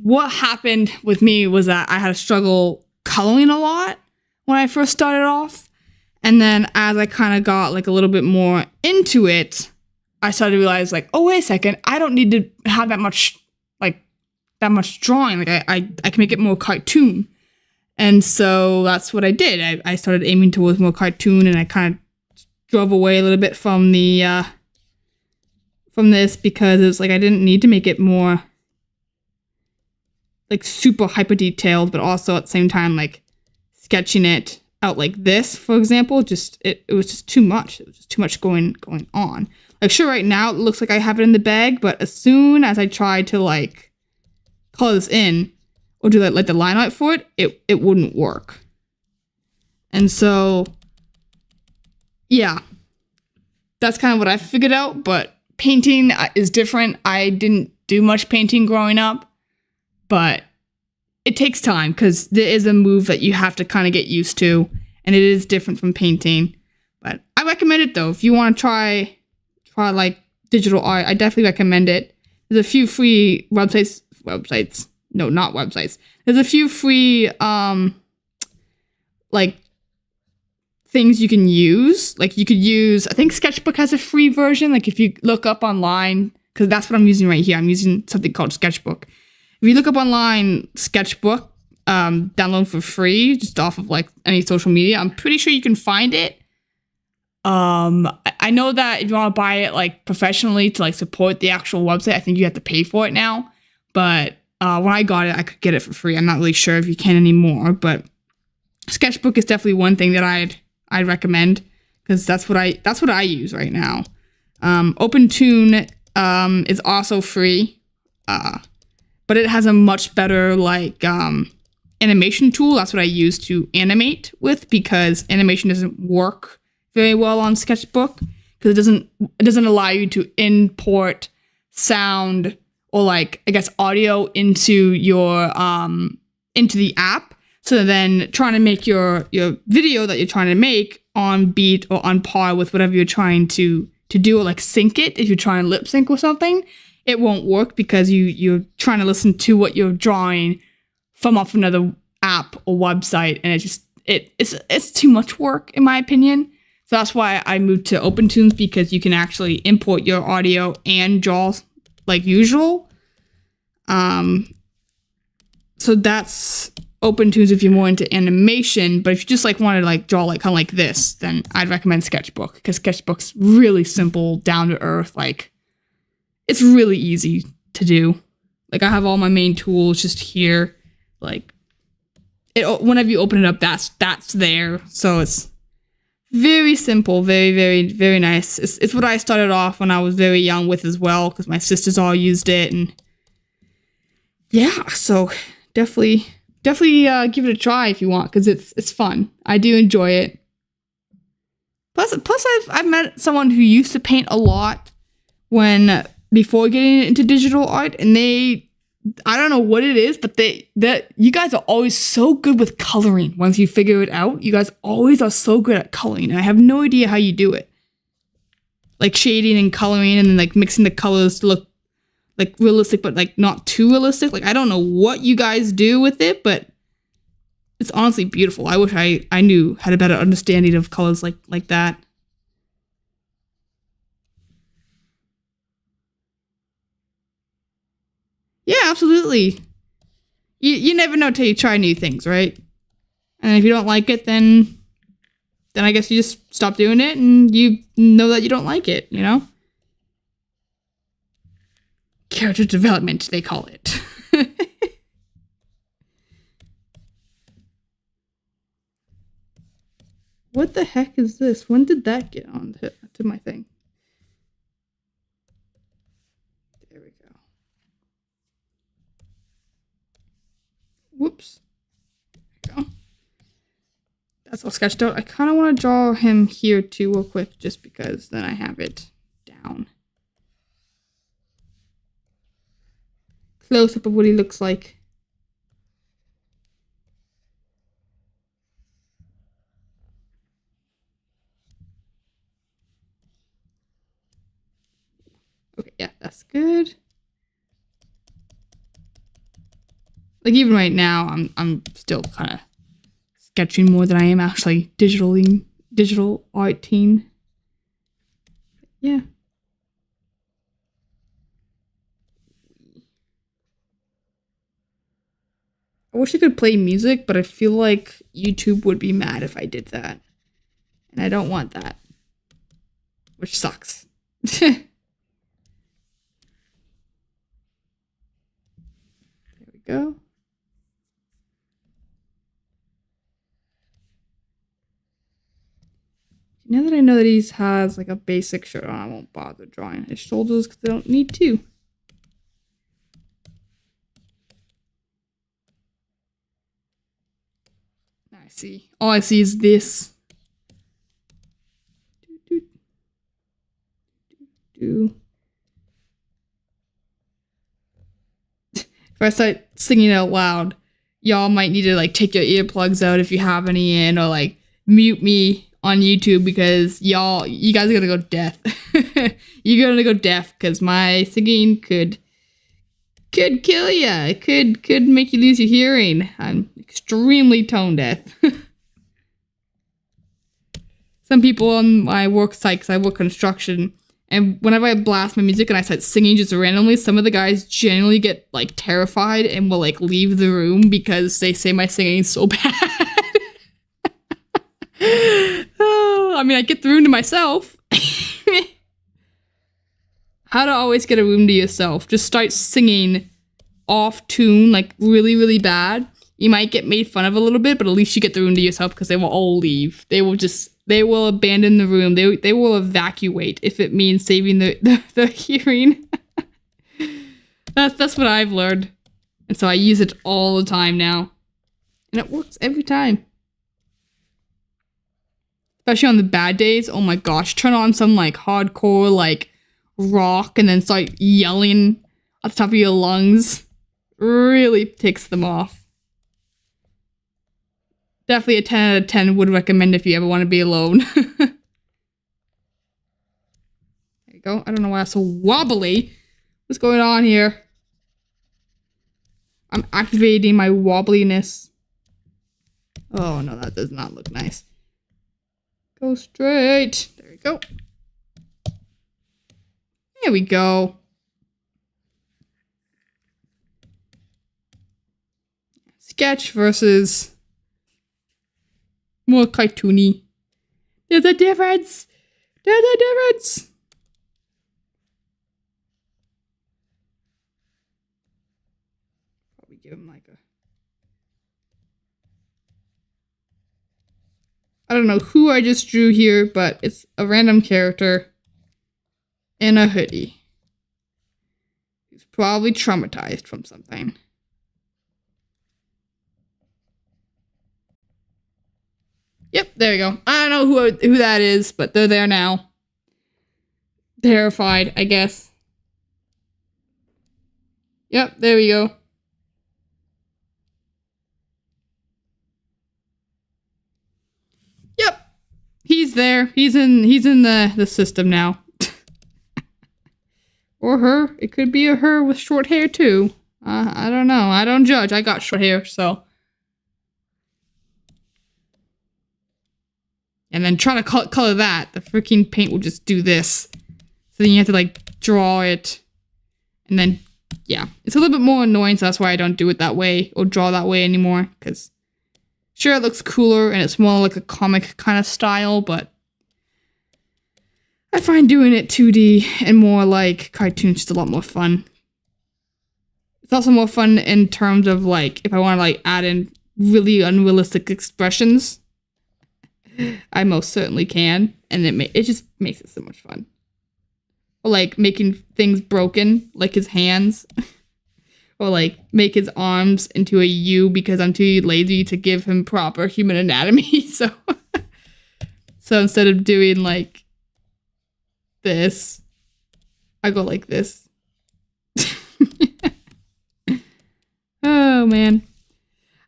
what happened with me was that I had to struggle coloring a lot when I first started off. And then as I kind of got like a little bit more into it, I started to realize like, oh, wait a second, I don't need to have that much drawing. Like I can make it more cartoon. And so that's what I did. I started aiming towards more cartoon, and I kind of drove away a little bit from the from this because it was like I didn't need to make it more like super hyper detailed, but also at the same time like sketching it out like this, for example, just it was just too much. It was just too much going on. Like sure, right now it looks like I have it in the bag, but as soon as I tried to like color this in or do like the line art for it, it wouldn't work. And so yeah, that's kind of what I figured out. But painting is different. I didn't do much painting growing up, but it takes time because there is a move that you have to kind of get used to, and it is different from painting. But I recommend it though. If you want to try like digital art, I definitely recommend it. There's a few free websites. No, not websites. There's a few free like things you can use. Like you could use, I think Sketchbook has a free version. Like if you look up online, because that's what I'm using right here. I'm using something called Sketchbook. If you look up online Sketchbook, download for free, just off of like any social media, I'm pretty sure you can find it. I know that if you want to buy it like professionally to like support the actual website, I think you have to pay for it now. But when I got it, I could get it for free. I'm not really sure if you can anymore, but Sketchbook is definitely one thing that I'd recommend because that's what I use right now. OpenToon is also free, but it has a much better like animation tool. That's what I use to animate with because animation doesn't work very well on Sketchbook because it doesn't allow you to import sound or like I guess audio into your into the app. So then trying to make your video that you're trying to make on beat or on par with whatever you're trying to do, or like sync it if you're trying to lip sync or something, it won't work because you're trying to listen to what you're drawing from off another app or website, and it's too much work in my opinion. So that's why I moved to OpenToons, because you can actually import your audio and draw like usual. So that's OpenToons if you're more into animation. But if you just like want to like draw like kind of like this, then I'd recommend Sketchbook because Sketchbook's really simple, down to earth. Like it's really easy to do. Like I have all my main tools just here. Like whenever you open it up, that's there. So it's very simple, very, very, very nice. It's what I started off when I was very young with as well, because my sisters all used it, and yeah, so definitely give it a try if you want, because it's fun. I do enjoy it. Plus I've met someone who used to paint a lot before getting into digital art, and I don't know what it is, but you guys are always so good with coloring. Once you figure it out, you guys always are so good at coloring. And I have no idea how you do it. Like shading and coloring and then like mixing the colors to look like realistic, but like not too realistic. Like I don't know what you guys do with it, but it's honestly beautiful. I wish I had a better understanding of colors like that. Yeah, absolutely. You never know till you try new things, right? And if you don't like it, then then I guess you just stop doing it and you know that you don't like it, you know? Character development, they call it. What the heck is this? When did that get on to my thing? There we go. Whoops. There we go. That's all sketched out. I kind of want to draw him here too real quick, just because then I have it down. Close up of what he looks like. Okay, yeah, that's good. Like even right now, I'm still kind of sketching more than I am actually digital arting. Yeah. I wish I could play music, but I feel like YouTube would be mad if I did that. And I don't want that. Which sucks. There we go. Now that I know that he has like a basic shirt on, I won't bother drawing his shoulders because I don't need to. I see. All I see is this. If I start singing out loud, y'all might need to like take your earplugs out if you have any in, or like mute me on YouTube because you guys are gonna go deaf. You're gonna go deaf because my singing could kill you. It could make you lose your hearing. I'm extremely tone deaf. Some people on my work site, because I work construction, and whenever I blast my music and I start singing just randomly, some of the guys genuinely get like terrified and will like leave the room because they say my singing is so bad. Oh, I mean, I get the room to myself. How to always get a room to yourself. Just start singing off tune, like really, really bad. You might get made fun of a little bit, but at least you get the room to yourself because they will all leave. They will abandon the room. They will evacuate if it means saving the hearing. That's what I've learned. And so I use it all the time now. And it works every time. Especially on the bad days. Oh my gosh. Turn on some like hardcore like rock and then start yelling at the top of your lungs. Really takes them off. Definitely a 10 out of 10 would recommend if you ever want to be alone. There you go. I don't know why I'm so wobbly. What's going on here? I'm activating my wobbliness. Oh no, that does not look nice. Go straight. There we go. There we go. Sketch versus more cartoony. There's a difference. There's a difference. Probably give him like a... I don't know who I just drew here, but it's a random character in a hoodie. He's probably traumatized from something. Yep, there we go. I don't know who that is, but they're there now. Terrified, I guess. Yep, there we go. Yep. He's there. He's in the system now. Or her. It could be a her with short hair too. I don't know. I don't judge. I got short hair, so. And then try to color that. The freaking paint will just do this. So then you have to like draw it. And then, yeah. It's a little bit more annoying, so that's why I don't do it that way or draw that way anymore. Because Sure, it looks cooler and it's more like a comic kind of style, but I find doing it 2D and more like cartoons just a lot more fun. It's also more fun in terms of like if I want to like add in really unrealistic expressions, I most certainly can, and it just makes it so much fun. Or like making things broken, like his hands, or like make his arms into a U because I'm too lazy to give him proper human anatomy. So instead of doing like this, I go like this. Oh man.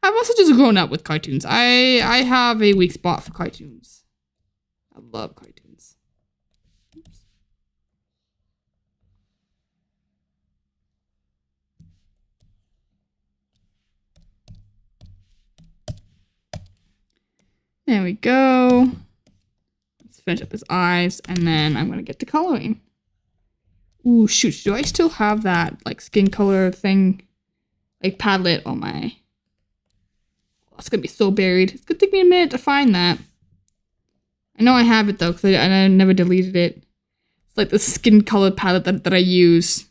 I've also just grown up with cartoons. I have a weak spot for cartoons. I love cartoons. Oops. There we go. Let's finish up his eyes, and then I'm gonna get to coloring. Ooh, shoot, do I still have that like skin color thing? Like Padlet on my... Oh, it's gonna be so buried. It's gonna take me a minute to find that. I know I have it though, because I never deleted it. It's like the skin color palette that I use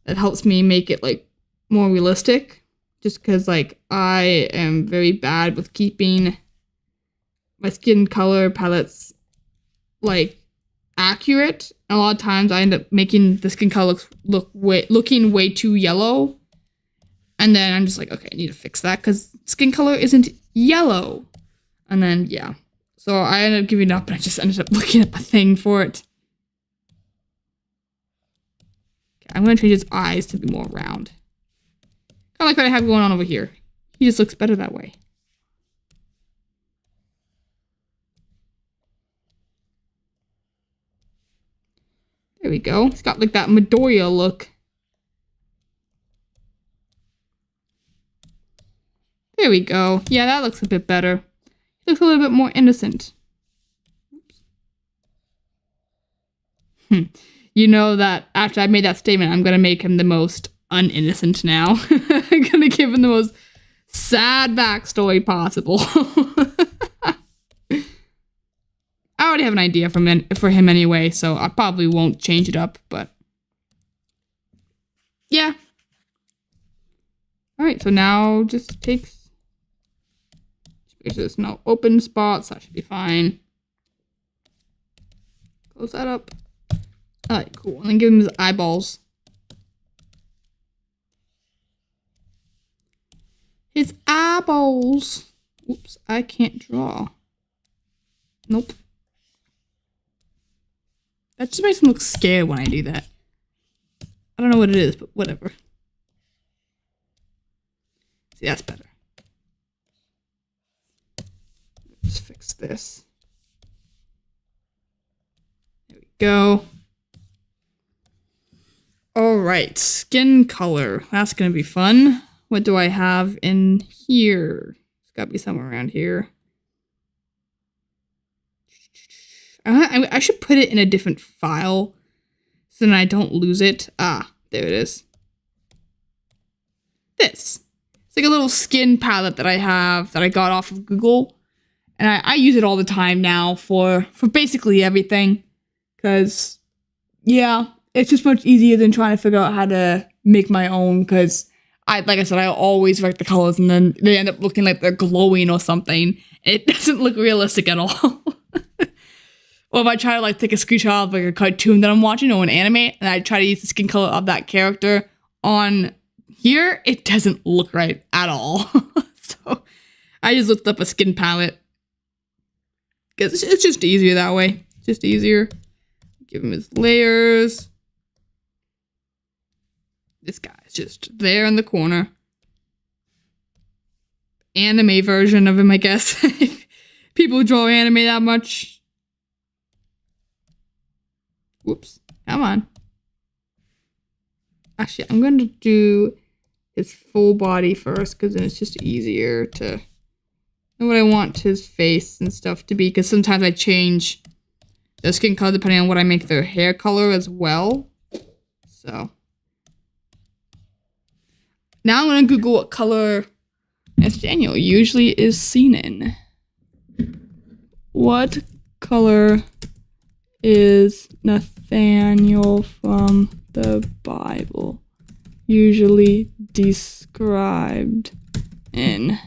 that helps me make it like more realistic. Just because like I am very bad with keeping my skin color palettes like accurate. And a lot of times I end up making the skin color looking way too yellow. And then I'm just like, okay, I need to fix that because skin color isn't yellow. And then, yeah. So I ended up giving up and I just ended up looking at the thing for it. Okay, I'm going to change his eyes to be more round. Kind of like what I have going on over here. He just looks better that way. There we go. He's got like that Midoriya look. There we go. Yeah, that looks a bit better. He looks a little bit more innocent. You know that after I made that statement, I'm going to make him the most uninnocent now. I'm going to give him the most sad backstory possible. I already have an idea for him anyway, so I probably won't change it up, but... Yeah. Alright, so now just takes... There's no open spots, that should be fine. Close that up. Alright, cool. And then give him his eyeballs. His eyeballs! Oops, I can't draw. Nope. That just makes him look scared when I do that. I don't know what it is, but whatever. See, that's better. Let's fix this. There we go. Alright, skin color. That's gonna be fun. What do I have in here? It's gotta be somewhere around here. I should put it in a different file so then I don't lose it. Ah, there it is. This. It's like a little skin palette that I have that I got off of Google. And I use it all the time now for basically everything. Because, yeah, it's just much easier than trying to figure out how to make my own. Because, like I said, I always write the colors and then they end up looking like they're glowing or something. It doesn't look realistic at all. Or if I try to like take a screenshot of like a cartoon that I'm watching or an anime and I try to use the skin color of that character on here, it doesn't look right at all. So I just looked up a skin palette. Because it's just easier that way. Just easier. Give him his layers. This guy's just there in the corner. Anime version of him, I guess. People draw anime that much. Whoops. Come on. Actually, I'm going to do his full body first because then it's just easier to know what I want his face and stuff to be. Because sometimes I change the skin color depending on what I make their hair color as well. So. Now I'm going to Google what color Nathaniel usually is seen in? What color is Nathaniel from the Bible usually described in?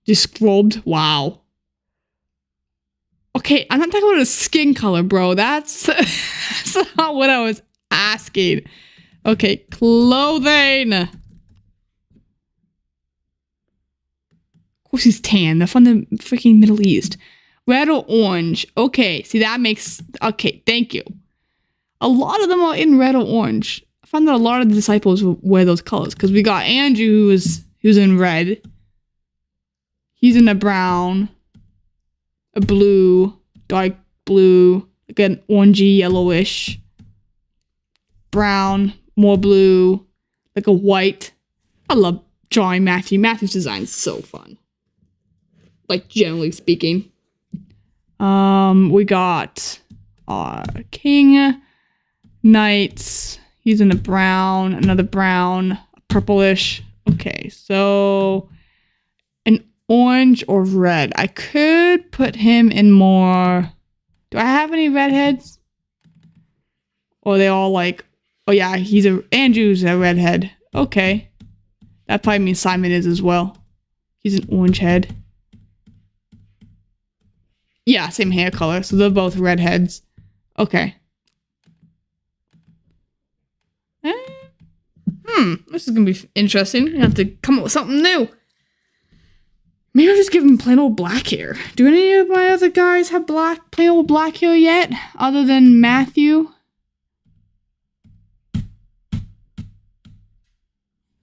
Described? Wow. Okay, I'm not talking about his skin color, bro. That's not what I was asking. Okay, clothing. Of course he's tan. They're from the freaking Middle East. Red or orange. Okay, see that makes... Okay, thank you. A lot of them are in red or orange. I found that a lot of the disciples wear those colors. Because we got Andrew who's in red. He's in a brown. A blue, dark blue, like an orangey, yellowish, brown, more blue, like a white. I love drawing Matthew. Matthew's design is so fun. Like, generally speaking. We got our king, knights. He's in a brown, another brown, purplish. Okay, so... orange or red. I could put him in more... Do I have any redheads? Or are they all like... Oh yeah, Andrew's a redhead. Okay. That probably means Simon is as well. He's an orange head. Yeah, same hair color. So they're both redheads. Okay. This is gonna be interesting. You have to come up with something new. Maybe I'll just give him plain old black hair. Do any of my other guys have plain old black hair yet? Other than Matthew?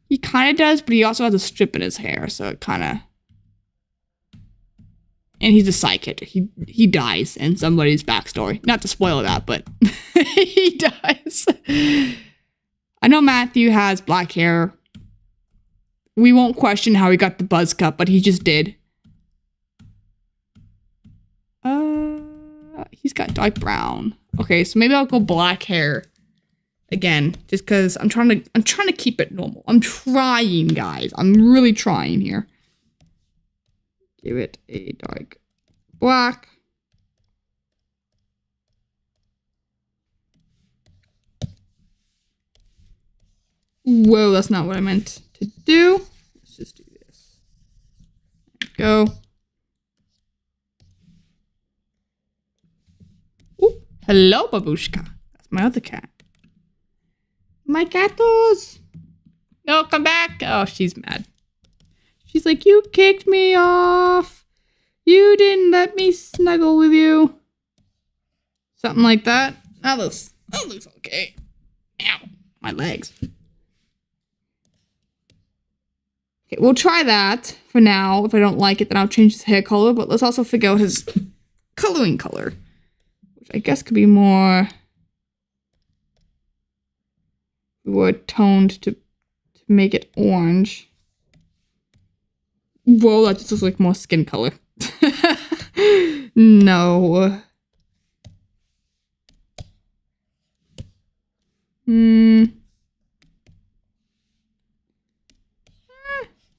He kind of does, but he also has a strip in his hair, so it kind of... And he's a sidekick. He dies in somebody's backstory. Not to spoil that, but he dies. I know Matthew has black hair. We won't question how he got the buzz cut, but he just did. He's got dark brown. Okay, so maybe I'll go black hair again, just because I'm trying to keep it normal. I'm trying, guys. I'm really trying here. Give it a dark black. Whoa, that's not what I meant to do. Let's just do this. There we go. Ooh, hello, Babushka. That's my other cat. My gatos. No, come back. Oh, she's mad. She's like, you kicked me off. You didn't let me snuggle with you. Something like that. That looks okay. Ow, my legs. Okay, we'll try that for now. If I don't like it, then I'll change his hair color. But let's also figure out his coloring color, which I guess could be more toned to make it orange. Whoa, that just looks like more skin color. No.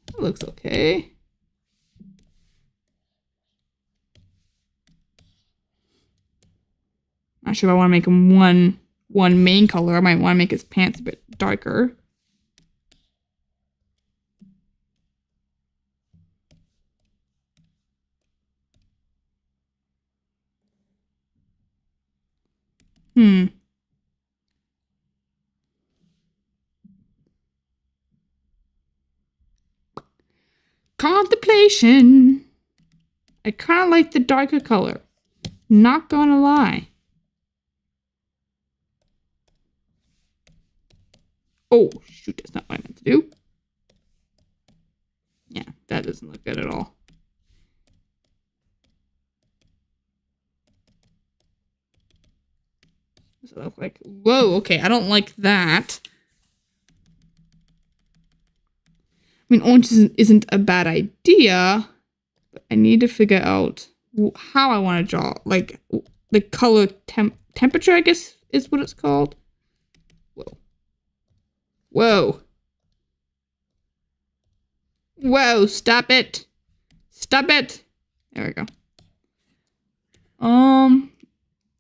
That looks okay. Not sure if I want to make him one main color. I might want to make his pants a bit darker. Contemplation. I kind of like the darker color. Not gonna lie. Oh, shoot, that's not what I meant to do. Yeah, that doesn't look good at all. What does it look like? Whoa, okay, I don't like that. I mean, orange isn't a bad idea, but I need to figure out how I want to draw. Like, the color temperature, I guess, is what it's called. Whoa. Whoa. Whoa, stop it. Stop it. There we go.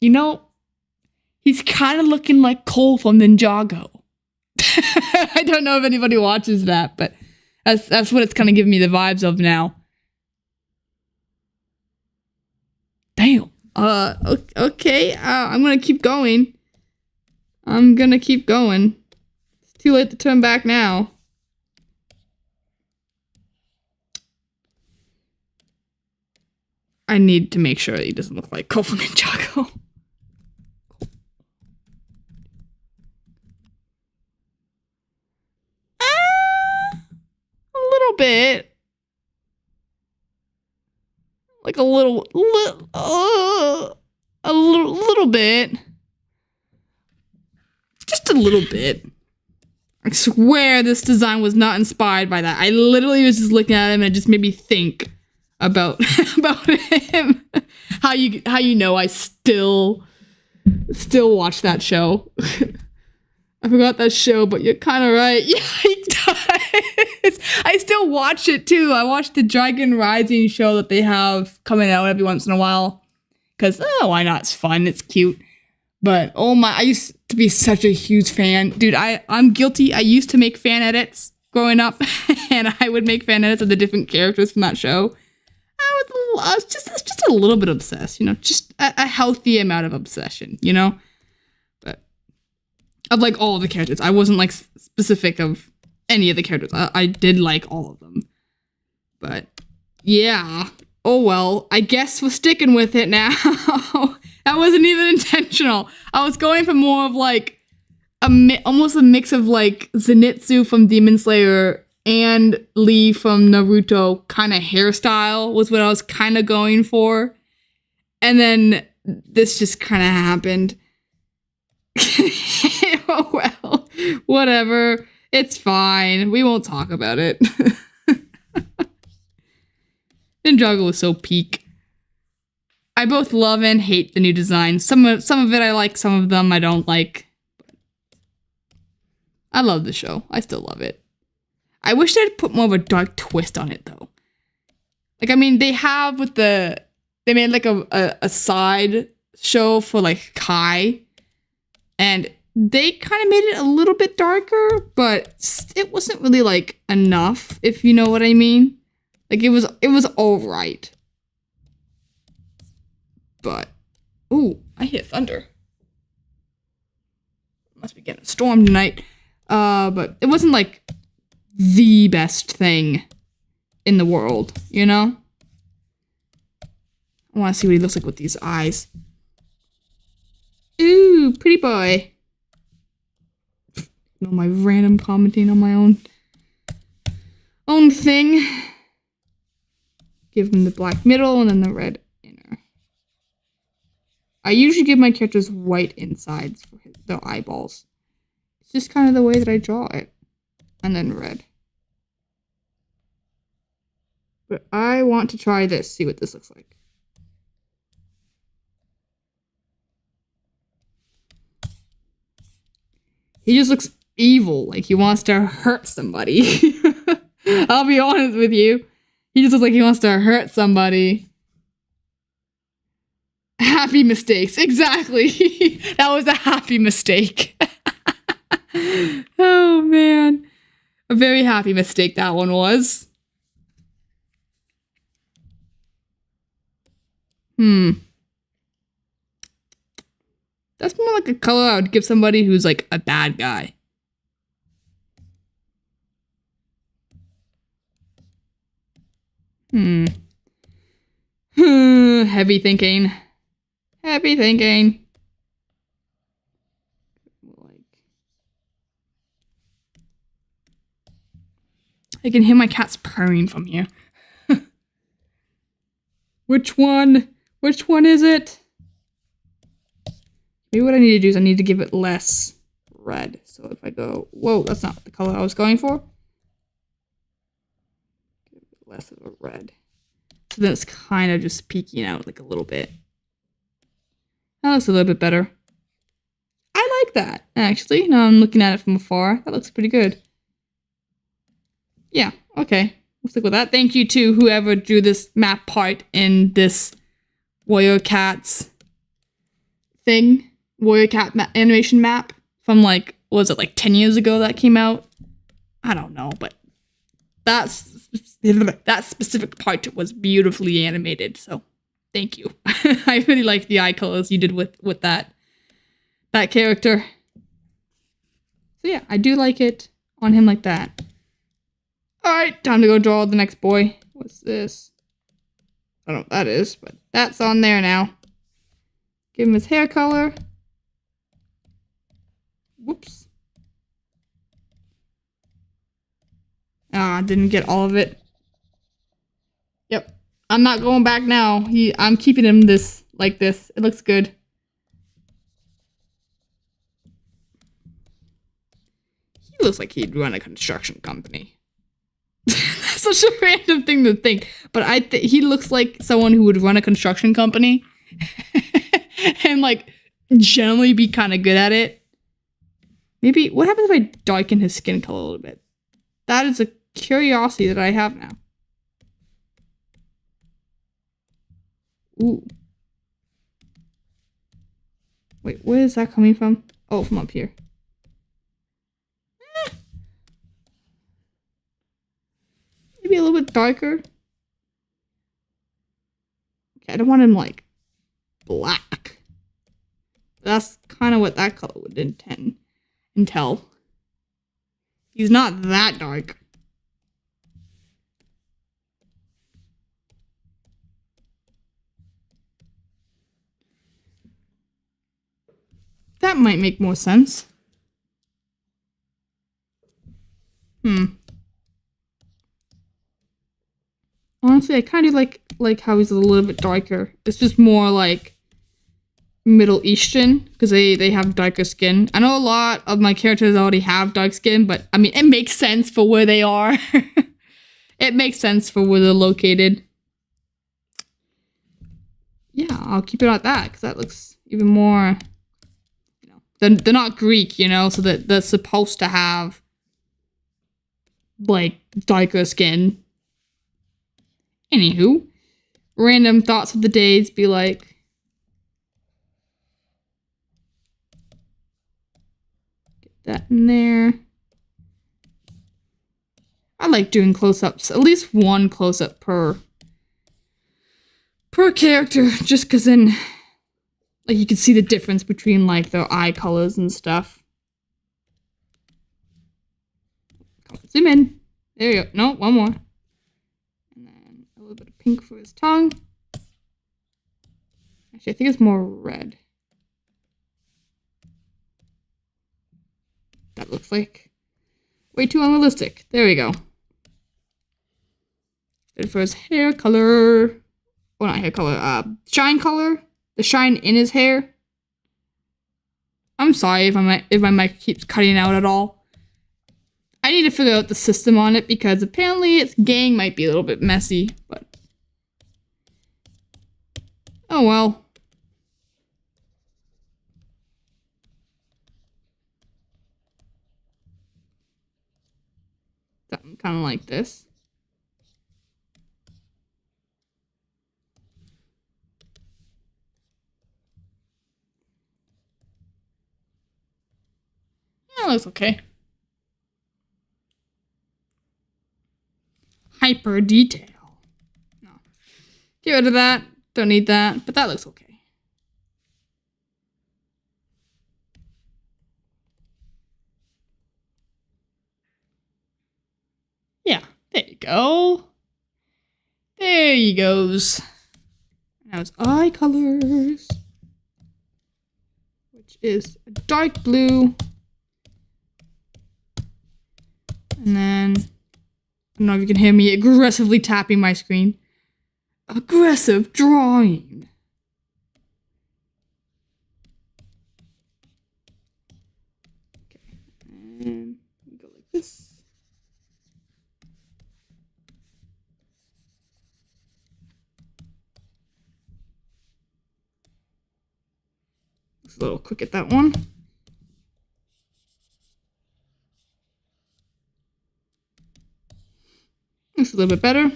You know, he's kind of looking like Cole from Ninjago. I don't know if anybody watches that, but that's what it's kind of giving me the vibes of now. Damn. Okay. I'm gonna keep going. It's too late to turn back now. I need to make sure he doesn't look like Cole from Ninjago. A little bit. Like a little bit. Just a little bit. I swear this design was not inspired by that. I literally was just looking at him and it just made me think about about him. How you know I still watch that show. I forgot that show, but you're kind of right. Yeah, he does. I still watch it too. I watch the Dragon Rising show that they have coming out every once in a while. Because, why not? It's fun. It's cute. But, oh my, I used to be such a huge fan. Dude, I'm guilty. I used to make fan edits growing up. And I would make fan edits of the different characters from that show. I was just a little bit obsessed, you know? Just a healthy amount of obsession, you know? Of like all of the characters. I wasn't like specific of any of the characters. I did like all of them. But yeah. Oh well. I guess we're sticking with it now. That wasn't even intentional. I was going for more of like almost a mix of like Zenitsu from Demon Slayer and Lee from Naruto kind of hairstyle was what I was kind of going for. And then this just kind of happened. Oh well, whatever. It's fine. We won't talk about it. Ninjago was so peak. I both love and hate the new design. Some of it I like, some of them I don't like. I love the show. I still love it. I wish they'd put more of a dark twist on it though. Like, I mean, they made like a side show for like Kai. And they kind of made it a little bit darker, but it wasn't really like enough, if you know what I mean. Like it was all right. But ooh, I hear thunder. Must be getting a storm tonight. But it wasn't like the best thing in the world, you know? I want to see what he looks like with these eyes. Ooh, pretty boy. You know, my random commenting on my own thing. Give him the black middle and then the red inner. I usually give my characters white insides for their eyeballs. It's just kind of the way that I draw it. And then red. But I want to try this, see what this looks like. He just looks evil, like he wants to hurt somebody. I'll be honest with you. He just looks like he wants to hurt somebody. Happy mistakes, exactly. That was a happy mistake. Oh man. A very happy mistake that one was. That's more like a color I would give somebody who's like a bad guy. Heavy thinking. Heavy thinking. I can hear my cats purring from here. Which one? Which one is it? Maybe what I need to do is I need to give it less red. So if I go, whoa, that's not the color I was going for. Give it less of a red. So then it's kind of just peeking out like a little bit. That looks a little bit better. I like that, actually. Now I'm looking at it from afar. That looks pretty good. Yeah, okay. we'll stick with that. Thank you to whoever drew this map part in this Warrior Cats thing. Warrior Cat animation map from like, was it like 10 years ago that came out? I don't know, but that specific part was beautifully animated, so thank you. I really like the eye colors you did with that character. So yeah, I do like it on him like that. Alright, time to go draw the next boy. What's this? I don't know what that is, but that's on there now. Give him his hair color. Whoops. Ah, didn't get all of it. Yep. I'm not going back now. I'm keeping him like this. It looks good. He looks like he'd run a construction company. That's such a random thing to think. But he looks like someone who would run a construction company. And like generally be kind of good at it. Maybe, what happens if I darken his skin color a little bit? That is a curiosity that I have now. Ooh. Wait, where is that coming from? Oh, from up here. Maybe a little bit darker. Okay, I don't want him like black. That's kind of what that color would entail. He's not that dark. That might make more sense. Honestly, I kind of like how he's a little bit darker. It's just more like Middle Eastern, because they have darker skin. I know a lot of my characters already have dark skin, but I mean, it makes sense for where they are. It makes sense for where they're located. Yeah, I'll keep it at that, because that looks even more, you know, they're not Greek, you know, so that they're supposed to have like darker skin. Anywho, random thoughts of the days be like, get that in there. I like doing close-ups, at least one close-up per character, just because then like you can see the difference between like their eye colors and stuff. Come on, zoom in. There you go. No, one more. And then a little bit of pink for his tongue. Actually, I think it's more red. That looks like way too unrealistic. There we go. Good for his hair color. Well, not hair color. Shine color. The shine in his hair. I'm sorry if my mic keeps cutting out at all. I need to figure out the system on it because apparently its gang might be a little bit messy, but oh well. Something kind of like this. Yeah, looks okay. Hyper detail. No. Get rid of that. Don't need that, but that looks okay. Yeah, there you go. There he goes. Now his eye colors, which is a dark blue. And then, I don't know if you can hear me aggressively tapping my screen. Aggressive drawing. Okay, and go like this. Looks a little quick at that one. Looks a little bit better.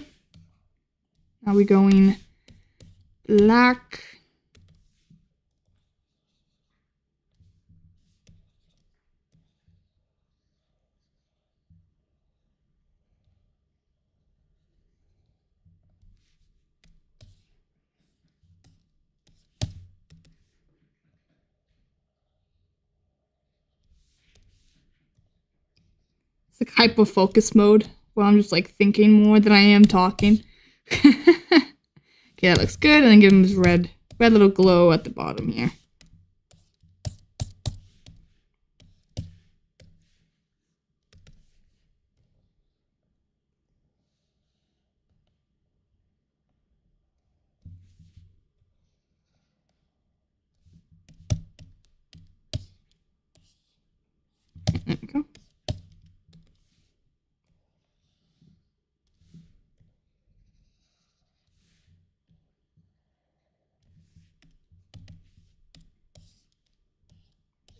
Now we're going black. It's like hyper focus mode where I'm just like thinking more than I am talking. Okay, that looks good. And then give him this red little glow at the bottom here. There we go.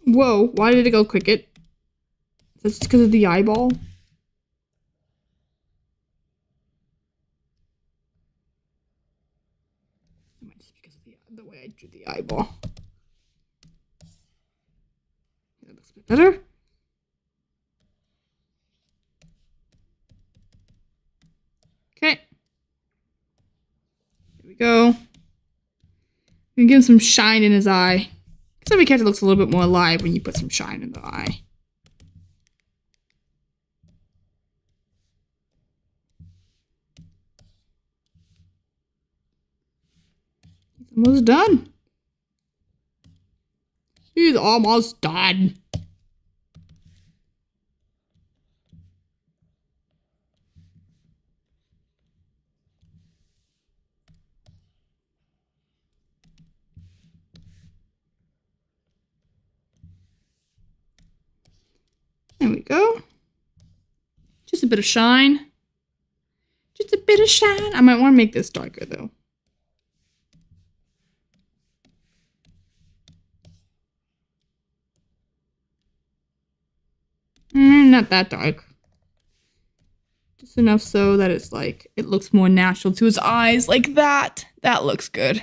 Whoa, why did it go cricket? That's because of the eyeball? It might just be because of the way I drew the eyeball. That looks a bit better. Okay. There we go. We can give him some shine in his eye. Because every character looks a little bit more alive when you put some shine in the eye. He's almost done. He's almost done. There we go. Just a bit of shine. Just a bit of shine. I might want to make this darker though. Not that dark. Just enough so that it's like, it looks more natural to his eyes like that. That looks good.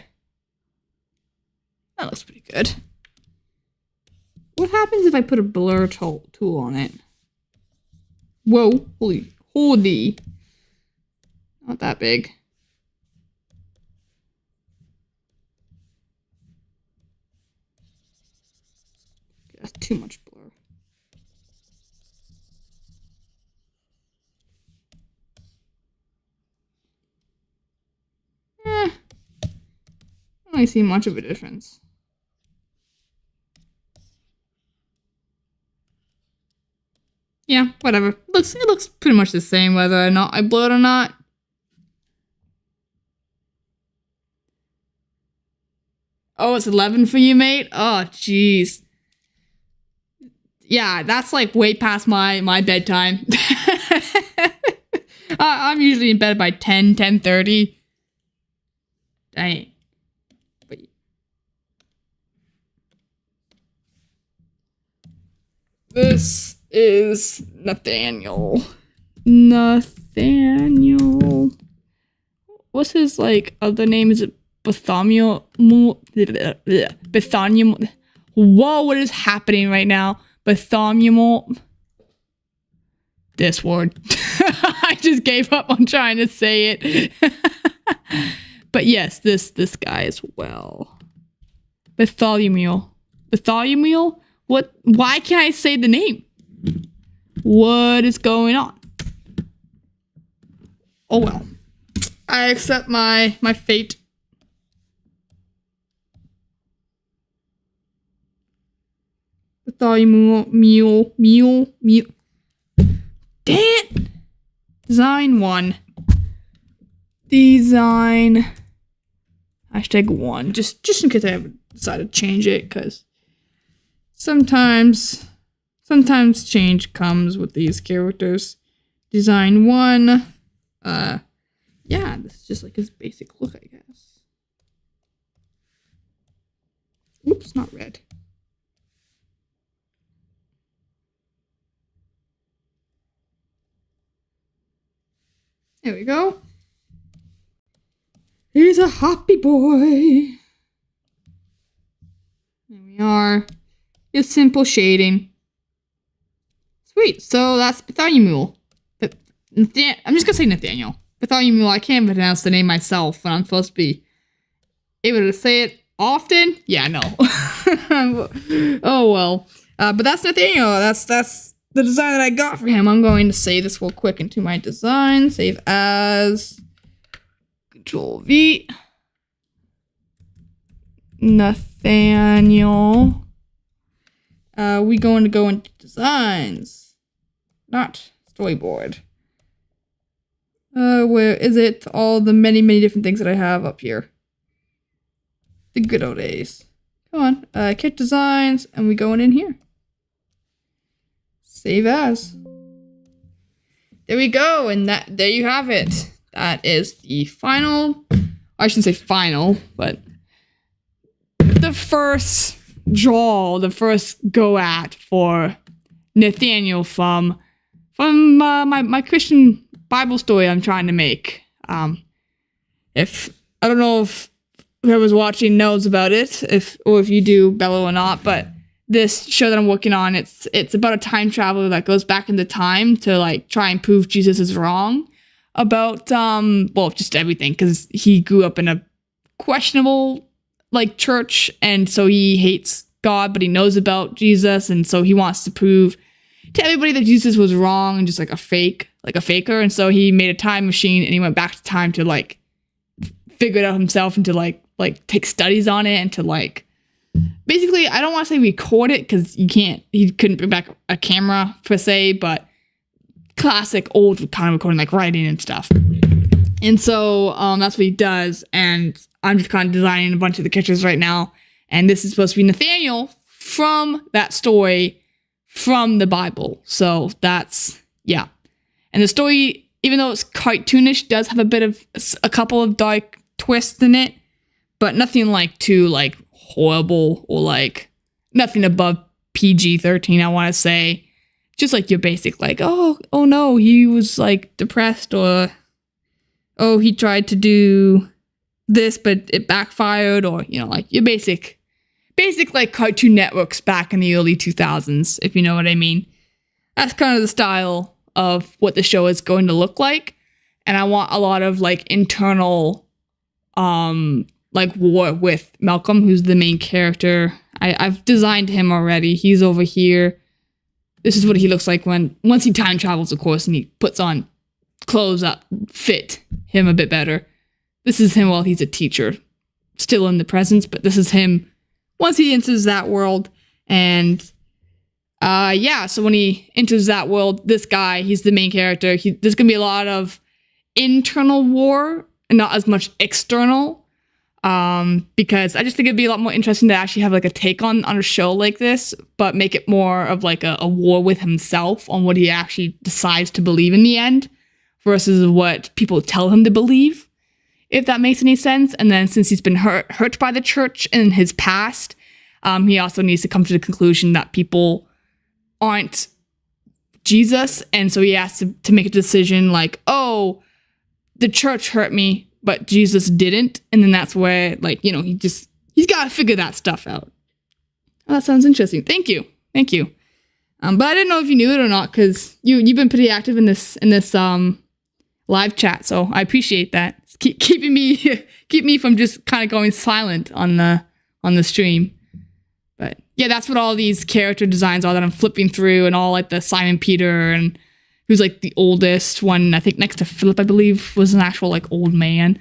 That looks pretty good. What happens if I put a blur tool on it? Whoa, holy. Not that big. That's too much blur. I don't really see much of a difference. Yeah, whatever. It looks pretty much the same whether or not I blow it or not. Oh, it's 11 for you, mate? Oh, jeez. Yeah, that's like way past my bedtime. I'm usually in bed by 10:30. Dang. But this is Nathaniel. Nathaniel. What's his like other name? Is it Bartholomew? Bartholomew. Whoa, what is happening right now? Bartholomew. This word. I just gave up on trying to say it. But yes, this guy as well. Bartholomew. Bartholomew? What? Why can't I say the name? What is going on? Oh well. I accept my fate. Bartholomew. Dang it! Design 1. Design. #1. Just in case I haven't decided to change it, because sometimes change comes with these characters. Design 1. Yeah, this is just like his basic look, I guess. Oops, not red. There we go. He's a happy boy. There we are. Just simple shading. Sweet. So that's Bartholomew. I'm just gonna say Nathaniel. Bartholomew. I can't even pronounce the name myself, and I'm supposed to be able to say it often. Yeah, no. Oh well. But that's Nathaniel. That's the design that I got for him. I'm going to save this real quick into my design. Save as. Control V. Nathaniel. We going to go into designs, not storyboard. Where is it? All the many different things that I have up here. The good old days. Come on, kit designs, and we going in here. Save as. There we go, and there you have it. That is the final. I shouldn't say final, but the first draw, the first go at for Nathaniel from my Christian Bible story I'm trying to make. If I don't know if whoever's watching knows about it, if you do, Bello, or not, but this show that I'm working on, it's about a time traveler that goes back into time to like try and prove Jesus is wrong about just everything, because he grew up in a questionable like church, and so he hates God, but he knows about Jesus, and so he wants to prove to everybody that Jesus was wrong and just like a faker, and so he made a time machine and he went back to time to like figure it out himself and to like take studies on it and to like basically, I don't want to say record it because he couldn't bring back a camera per se, but classic old kind of recording, like writing and stuff. And so that's what he does, and I'm just kind of designing a bunch of the characters right now, and this is supposed to be Nathaniel from that story from the Bible. So that's, yeah. And the story, even though it's cartoonish, does have a couple of dark twists in it, but nothing like too like horrible or like nothing above PG-13, I want to say. Just like your basic like, oh no, he was like depressed, or oh, he tried to do this but it backfired, or like your basic like Cartoon Networks back in the early 2000s, if you know what I mean. That's kind of the style of what the show is going to look like, and I want a lot of like internal like war with Malcolm, who's the main character. I've designed him already. He's over here. This is what he looks like once he time travels, of course, and he puts on clothes that fit him a bit better. This is him while he's a teacher, still in the presence, but this is him once he enters that world. And so when he enters that world, this guy, he's the main character. There's gonna be a lot of internal war and not as much external. Because I just think it'd be a lot more interesting to actually have like a take on a show like this, but make it more of like a war with himself on what he actually decides to believe in the end versus what people tell him to believe, if that makes any sense. And then since he's been hurt by the church in his past, he also needs to come to the conclusion that people aren't Jesus. And so he has to make a decision like, oh, the church hurt me, but Jesus didn't. And then that's where, like, he's got to figure that stuff out. Oh, that sounds interesting. Thank you. But I didn't know if you knew it or not, because you've been pretty active in this live chat. So I appreciate that. Keep me from just kind of going silent on the stream. But yeah, that's what all these character designs are that I'm flipping through, and all like the Simon Peter, and who's like the oldest one, I think next to Philip, I believe, was an actual like old man.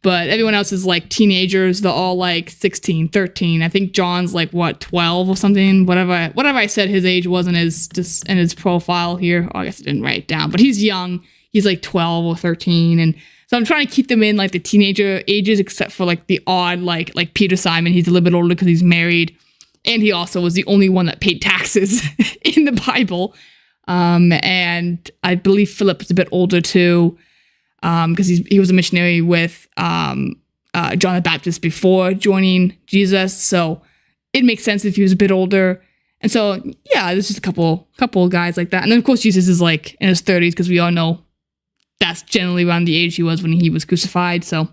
But everyone else is like teenagers. They're all like 16, 13. I think John's like, 12 or something? Whatever I said his age was in his profile here. Oh, I guess I didn't write it down. But he's young. He's like 12 or 13. And so I'm trying to keep them in like the teenager ages, except for like the odd, like Peter Simon. He's a little bit older because he's married. And he also was the only one that paid taxes in the Bible. And I believe Philip is a bit older too, because he was a missionary with John the Baptist before joining Jesus. So it makes sense if he was a bit older. And so, yeah, there's just a couple of guys like that. And then, of course, Jesus is like in his 30s, because we all know that's generally around the age he was when he was crucified. So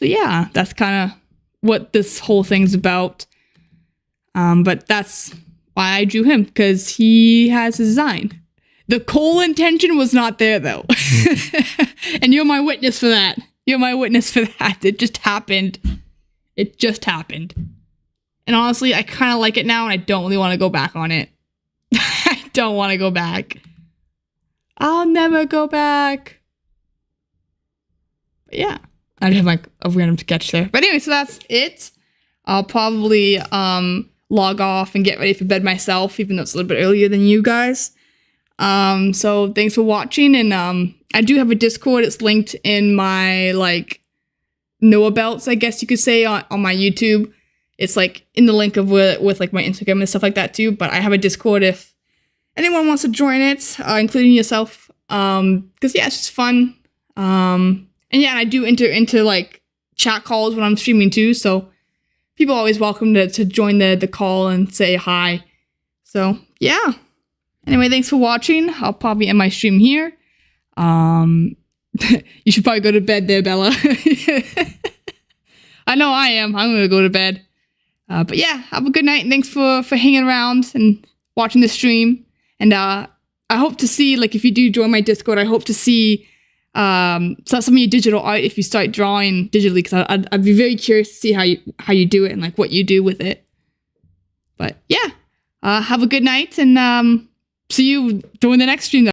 yeah, that's kind of what this whole thing's about. But that's why I drew him, because he has a design. The coal intention was not there, though. And you're my witness for that. You're my witness for that. It just happened. It just happened. And honestly, I kind of like it now, and I don't really want to go back on it. I don't want to go back. I'll never go back. But yeah, I have like a random sketch there. But anyway, so that's it. I'll probably log off and get ready for bed myself, even though it's a little bit earlier than you guys. So thanks for watching, and I do have a Discord. It's linked in my like know abouts, I guess you could say, on my YouTube. It's like in the link of with like my Instagram and stuff like that too. But I have a Discord if anyone wants to join it, including yourself. Because yeah, it's just fun. And yeah, and I do enter into like chat calls when I'm streaming too. So people are always welcome to join the call and say hi. So yeah. Anyway, thanks for watching. I'll probably end my stream here. You should probably go to bed there, Bella. I know I am. I'm gonna go to bed. But yeah, have a good night, and thanks for hanging around and watching the stream. And I hope to see, like, if you do join my Discord, I hope to see some of your digital art if you start drawing digitally, because I'd be very curious to see how you do it and like what you do with it. But yeah, have a good night, and see you during the next stream.